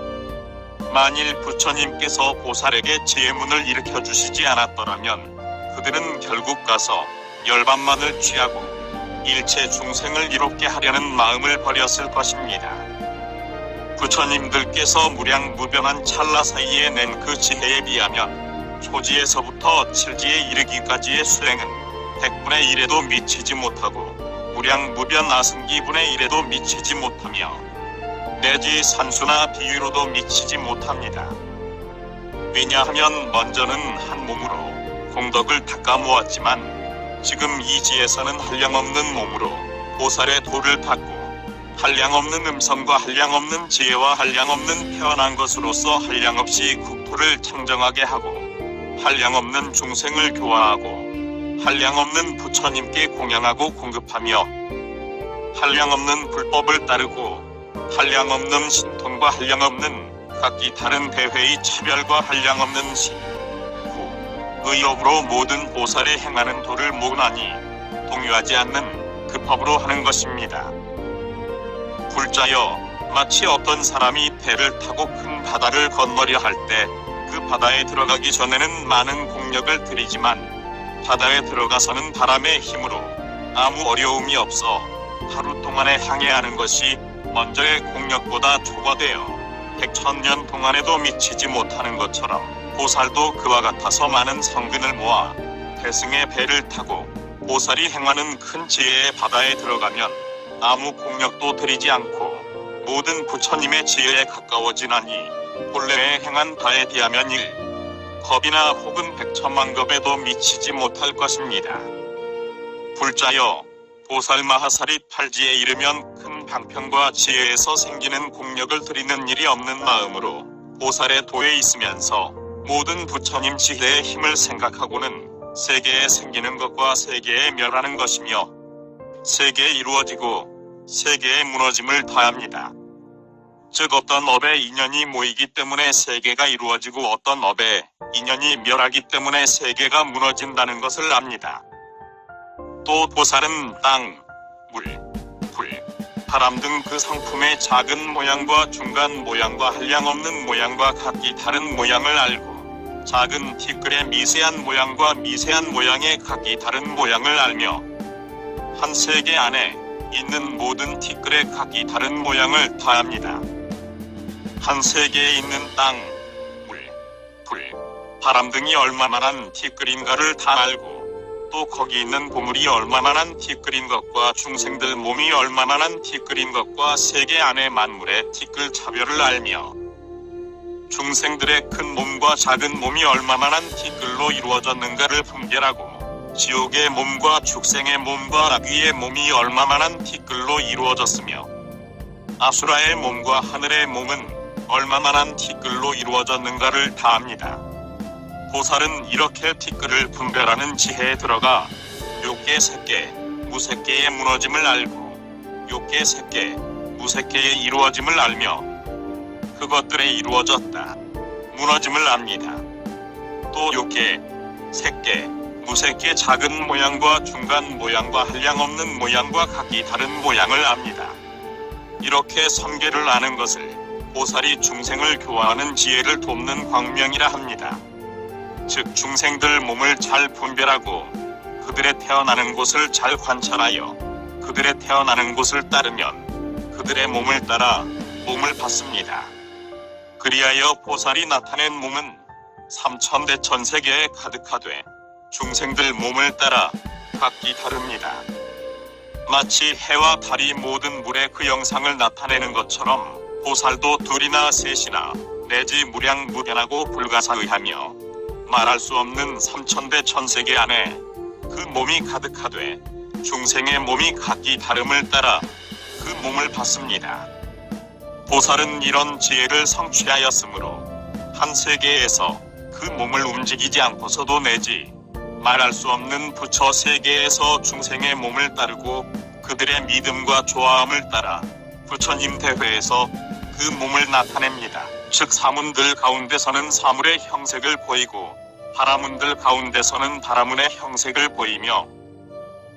만일 부처님께서 보살에게 지혜문을 일으켜 주시지 않았더라면 그들은 결국 가서 열반만을 취하고 일체 중생을 이롭게 하려는 마음을 버렸을 것입니다. 부처님들께서 무량무변한 찰나 사이에 낸 그 지혜에 비하면 초지에서부터 칠지에 이르기까지의 수행은 100분의 1에도 미치지 못하고 무량무변 아승기분의 1에도 미치지 못하며 내지 산수나 비유로도 미치지 못합니다. 왜냐하면 먼저는 한 몸으로 공덕을 닦아 모았지만 지금 이 지에서는 한량없는 몸으로 보살의 도를 닦고 한량없는 음성과 한량없는 지혜와 한량없는 태어난 것으로서 한량없이 국토를 청정하게 하고 한량없는 중생을 교화하고 한량없는 부처님께 공양하고 공급하며 한량없는 불법을 따르고 한량없는 신통과 한량없는 각기 다른 대회의 차별과 한량없는 의 업으로 모든 보살에 행하는 도를 모나니 동요하지 않는 그 법으로 하는 것입니다. 불자여, 마치 어떤 사람이 배를 타고 큰 바다를 건너려 할 때 그 바다에 들어가기 전에는 많은 공력을 들이지만 바다에 들어가서는 바람의 힘으로 아무 어려움이 없어 하루 동안에 항해하는 것이 먼저의 공력보다 초과되어 100,000년 동안에도 미치지 못하는 것처럼 보살도 그와 같아서 많은 성근을 모아 대승의 배를 타고 보살이 행하는 큰 지혜의 바다에 들어가면 아무 공력도 들이지 않고 모든 부처님의 지혜에 가까워지나니 본래에 행한 바에 비하면 1겁이나 혹은 100,000만 겁에도 미치지 못할 것입니다. 불자여, 보살 마하살이 팔지에 이르면 큰 방편과 지혜에서 생기는 공력을 들이는 일이 없는 마음으로 보살의 도에 있으면서 모든 부처님 지혜의 힘을 생각하고는 세계에 생기는 것과 세계에 멸하는 것이며 세계에 이루어지고 세계에 무너짐을 다합니다. 즉 어떤 업에 인연이 모이기 때문에 세계가 이루어지고 어떤 업에 인연이 멸하기 때문에 세계가 무너진다는 것을 압니다. 또 보살은 땅, 물, 불, 바람 등 그 성품의 작은 모양과 중간 모양과 한량없는 모양과 각기 다른 모양을 알고 작은 티끌의 미세한 모양과 미세한 모양의 각기 다른 모양을 알며 한 세계 안에 있는 모든 티끌의 각기 다른 모양을 다 압니다. 한 세계에 있는 땅, 물, 불, 바람 등이 얼마만한 티끌인가를 다 알고 또 거기 있는 보물이 얼마만한 티끌인 것과 중생들 몸이 얼마만한 티끌인 것과 세계 안의 만물의 티끌 차별을 알며 중생들의 큰 몸과 작은 몸이 얼마만한 티끌로 이루어졌는가를 분별하고 지옥의 몸과 축생의 몸과 나귀의 몸이 얼마만한 티끌로 이루어졌으며 아수라의 몸과 하늘의 몸은 얼마만한 티끌로 이루어졌는가를 다 압니다. 보살은 이렇게 티끌을 분별하는 지혜에 들어가 욕계 색계, 무색계의 무너짐을 알고 욕계 색계, 무색계의 이루어짐을 알며 그것들의 이루어졌다, 무너짐을 압니다. 또 욕계, 색계, 무색계 작은 모양과 중간 모양과 한량없는 모양과 각기 다른 모양을 압니다. 이렇게 삼계를 아는 것을 보살이 중생을 교화하는 지혜를 돕는 광명이라 합니다. 즉 중생들 몸을 잘 분별하고 그들의 태어나는 곳을 잘 관찰하여 그들의 태어나는 곳을 따르면 그들의 몸을 따라 몸을 받습니다. 그리하여 보살이 나타낸 몸은 삼천대 천세계에 가득하되 중생들 몸을 따라 각기 다릅니다. 마치 해와 달이 모든 물의 그 영상을 나타내는 것처럼 보살도 둘이나 셋이나 내지 무량무변하고 불가사의하며 말할 수 없는 삼천대 천세계 안에 그 몸이 가득하되 중생의 몸이 각기 다름을 따라 그 몸을 받습니다. 보살은 이런 지혜를 성취하였으므로 깨끗한 세계에서 그 몸을 움직이지 않고서도 내지 말할 수 없는 부처 세계에서 중생의 몸을 따르고 그들의 믿음과 좋아함을 따라 부처님 대회에서 그 몸을 나타냅니다. 즉 사문들 가운데서는 사물의 형색을 보이고 바라문들 가운데서는 바라문의 형색을 보이며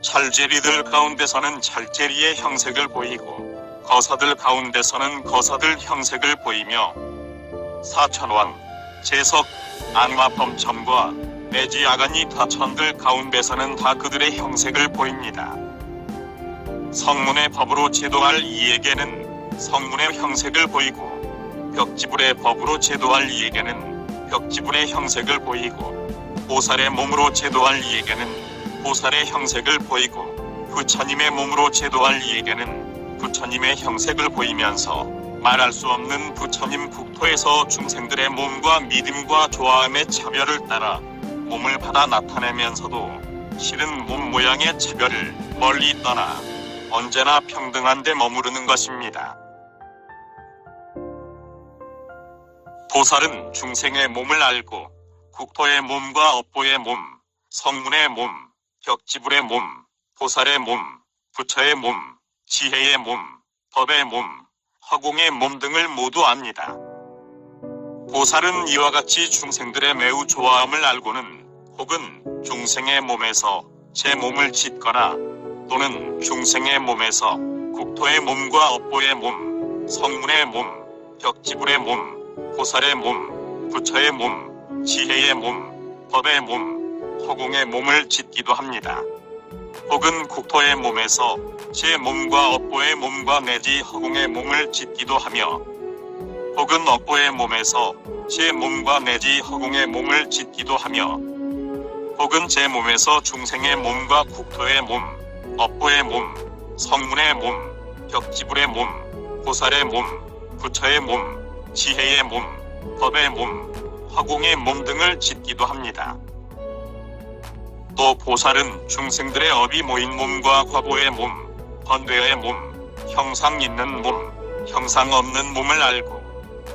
찰제리들 가운데서는 찰제리의 형색을 보이고 거사들 가운데서는 거사들 형색을 보이며 사천왕, 제석, 악마범첨과 내지 아가니 다천들 가운데서는 다 그들의 형색을 보입니다. 성문의 법으로 제도할 이에게는 성문의 형색을 보이고 벽지불의 법으로 제도할 이에게는 벽지불의 형색을 보이고 보살의 몸으로 제도할 이에게는 보살의 형색을 보이고 부처님의 몸으로 제도할 이에게는 부처님의 형색을 보이면서 말할 수 없는 부처님 국토에서 중생들의 몸과 믿음과 좋아함의 차별을 따라 몸을 받아 나타내면서도 실은 몸 모양의 차별을 멀리 떠나 언제나 평등한 데 머무르는 것입니다. 보살은 중생의 몸을 알고 국토의 몸과 업보의 몸, 성문의 몸, 벽지불의 몸, 보살의 몸, 부처의 몸, 지혜의 몸, 법의 몸, 허공의 몸 등을 모두 압니다. 보살은 이와 같이 중생들의 매우 좋아함을 알고는 혹은 중생의 몸에서 제 몸을 짓거나 또는 중생의 몸에서 국토의 몸과 업보의 몸, 성문의 몸, 벽지불의 몸, 보살의 몸, 부처의 몸, 지혜의 몸, 법의 몸, 허공의 몸을 짓기도 합니다. 혹은 국토의 몸에서 제 몸과 업보의 몸과 내지 허공의 몸을 짓기도 하며 혹은 업보의 몸에서 제 몸과 내지 허공의 몸을 짓기도 하며 혹은 제 몸에서 중생의 몸과 국토의 몸, 업보의 몸, 성문의 몸, 벽지불의 몸, 보살의 몸, 부처의 몸, 지혜의 몸, 법의 몸, 허공의 몸 등을 짓기도 합니다. 또 보살은 중생들의 업이 모인 몸과 과보의 몸, 번뇌의 몸, 형상 있는 몸, 형상 없는 몸을 알고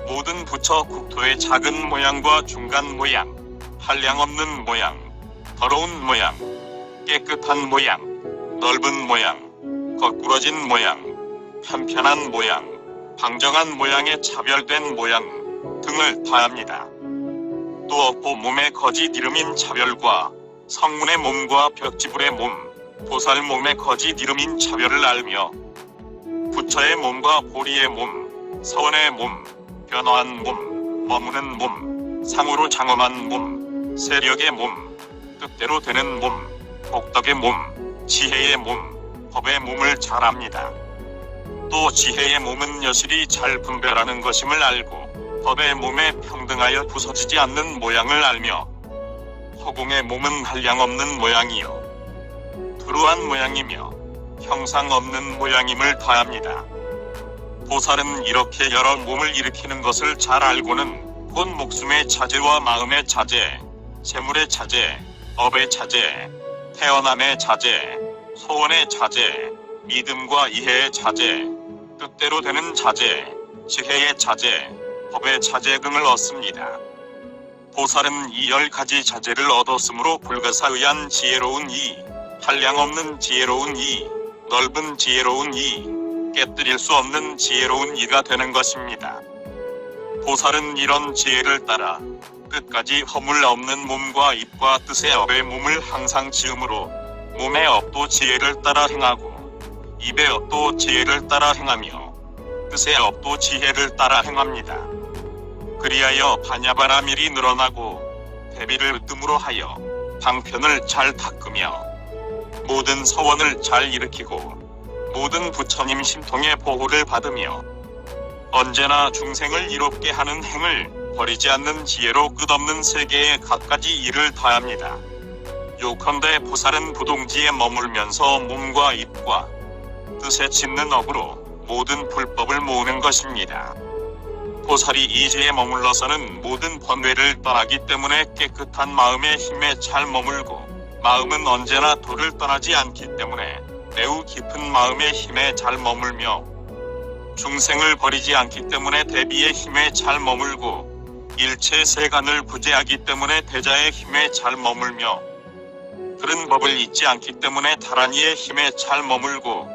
모든 부처 국토의 작은 모양과 중간 모양, 한량 없는 모양, 더러운 모양, 깨끗한 모양, 넓은 모양, 거꾸러진 모양, 편편한 모양, 방정한 모양의 차별된 모양 등을 다합니다. 또 업보 몸의 거짓 이름인 차별과 성문의 몸과 벽지불의 몸, 보살 몸의 거짓 이름인 차별을 알며 부처의 몸과 보리의 몸, 서원의 몸, 변화한 몸, 머무는 몸, 상으로 장엄한 몸, 세력의 몸, 뜻대로 되는 몸, 복덕의 몸, 지혜의 몸, 법의 몸을 잘 압니다. 또 지혜의 몸은 여실히 잘 분별하는 것임을 알고 법의 몸에 평등하여 부서지지 않는 모양을 알며 허공의 몸은 한량 없는 모양이요 두루한 모양이며 형상 없는 모양임을 다합니다. 보살은 이렇게 여러 몸을 일으키는 것을 잘 알고는 곧 목숨의 차제와 마음의 차제, 재물의 차제, 업의 차제, 태어남의 차제, 소원의 차제, 믿음과 이해의 차제, 뜻대로 되는 차제, 지혜의 차제, 법의 차제 등을 얻습니다. 보살은 이 10가지 차제를 얻었으므로 불가사의한 지혜로운 이, 한량 없는 지혜로운 이, 넓은 지혜로운 이, 깨뜨릴 수 없는 지혜로운 이가 되는 것입니다. 보살은 이런 지혜를 따라 끝까지 허물 없는 몸과 입과 뜻의 업의 몸을 항상 지음으로 몸의 업도 지혜를 따라 행하고 입의 업도 지혜를 따라 행하며 뜻의 업도 지혜를 따라 행합니다. 그리하여 반야바라밀이 늘어나고 대비를 으뜸으로 하여 방편을 잘 닦으며 모든 서원을 잘 일으키고 모든 부처님 신통의 보호를 받으며 언제나 중생을 이롭게 하는 행을 버리지 않는 지혜로 끝없는 세계에 갖가지 일을 다합니다. 요컨대 보살은 부동지에 머물면서 몸과 입과 뜻에 짓는 업으로 모든 불법을 모으는 것입니다. 보살이 이지에 머물러서는 모든 번뇌를 떠나기 때문에 깨끗한 마음의 힘에 잘 머물고 마음은 언제나 도를 떠나지 않기 때문에 매우 깊은 마음의 힘에 잘 머물며 중생을 버리지 않기 때문에 대비의 힘에 잘 머물고 일체 세간을 구제하기 때문에 대자의 힘에 잘 머물며 들은 법을 잊지 않기 때문에 다란이의 힘에 잘 머물고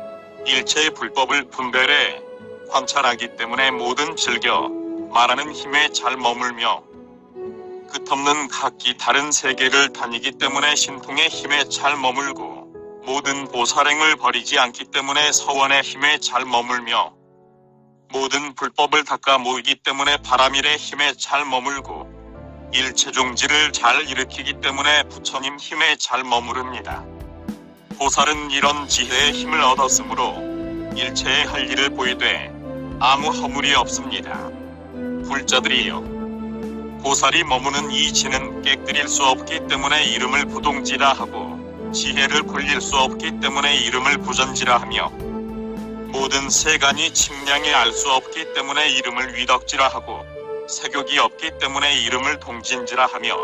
일체의 불법을 분별해 관찰하기 때문에 모든 즐겨 말하는 힘에 잘 머물며 끝없는 각기 다른 세계를 다니기 때문에 신통의 힘에 잘 머물고 모든 보살행을 버리지 않기 때문에 서원의 힘에 잘 머물며 모든 불법을 닦아 모이기 때문에 바라밀의 힘에 잘 머물고 일체종지를 잘 일으키기 때문에 부처님 힘에 잘 머무릅니다. 보살은 이런 지혜의 힘을 얻었으므로 일체의 할 일을 보이되 아무 허물이 없습니다. 불자들이여, 보살이 머무는 이 지는 깨뜨릴 수 없기 때문에 이름을 부동지라 하고 지혜를 굴릴 수 없기 때문에 이름을 부전지라 하며 모든 세간이 측량해 알 수 없기 때문에 이름을 위덕지라 하고 세격이 없기 때문에 이름을 동진지라 하며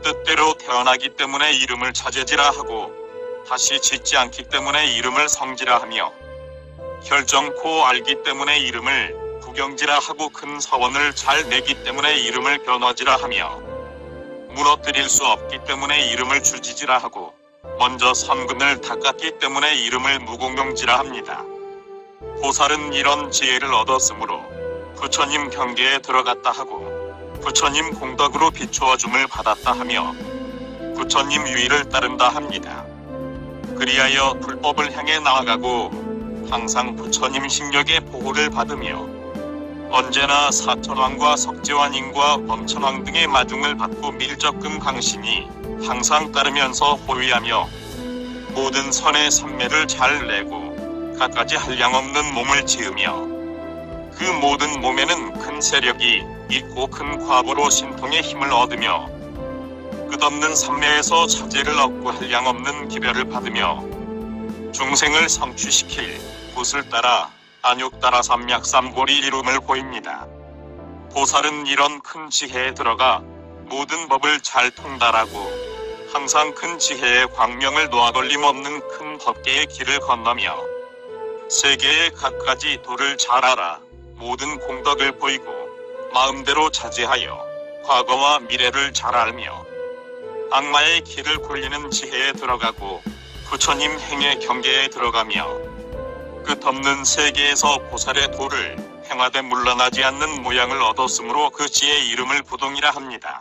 뜻대로 태어나기 때문에 이름을 자제지라 하고 다시 짓지 않기 때문에 이름을 성지라 하며 결정코 알기 때문에 이름을 구경지라 하고 큰 서원을 잘 내기 때문에 이름을 변화지라 하며 무너뜨릴 수 없기 때문에 이름을 주지지라 하고 먼저 선근을 닦았기 때문에 이름을 무공용지라 합니다. 보살은 이런 지혜를 얻었으므로 부처님 경계에 들어갔다 하고 부처님 공덕으로 비추어 줌을 받았다 하며 부처님 유의를 따른다 합니다. 그리하여 불법을 향해 나아가고 항상 부처님 신력의 보호를 받으며 언제나 사천왕과 석재환인과 범천왕 등의 마중을 받고 밀적금 강신이 항상 따르면서 호위하며 모든 선의 선매를 잘 내고 갖가지 한량없는 몸을 지으며 그 모든 몸에는 큰 세력이 있고 큰 과보로 신통의 힘을 얻으며 끝없는 삼매에서 차제를 얻고 한량없는 기별을 받으며 중생을 성취시킬 굿을 따라 안욕 따라 삼약 삼고리 이룸을 보입니다. 보살은 이런 큰 지혜에 들어가 모든 법을 잘 통달하고 항상 큰 지혜의 광명을 놓아걸림 없는 큰 법계의 길을 건너며 세계의 갖가지 도를 잘 알아 모든 공덕을 보이고 마음대로 자제하여 과거와 미래를 잘 알며 악마의 길을 굴리는 지혜에 들어가고 부처님 행의 경계에 들어가며 끝없는 세계에서 보살의 도를 행하되 물러나지 않는 모양을 얻었으므로 그 지혜의 이름을 부동이라 합니다.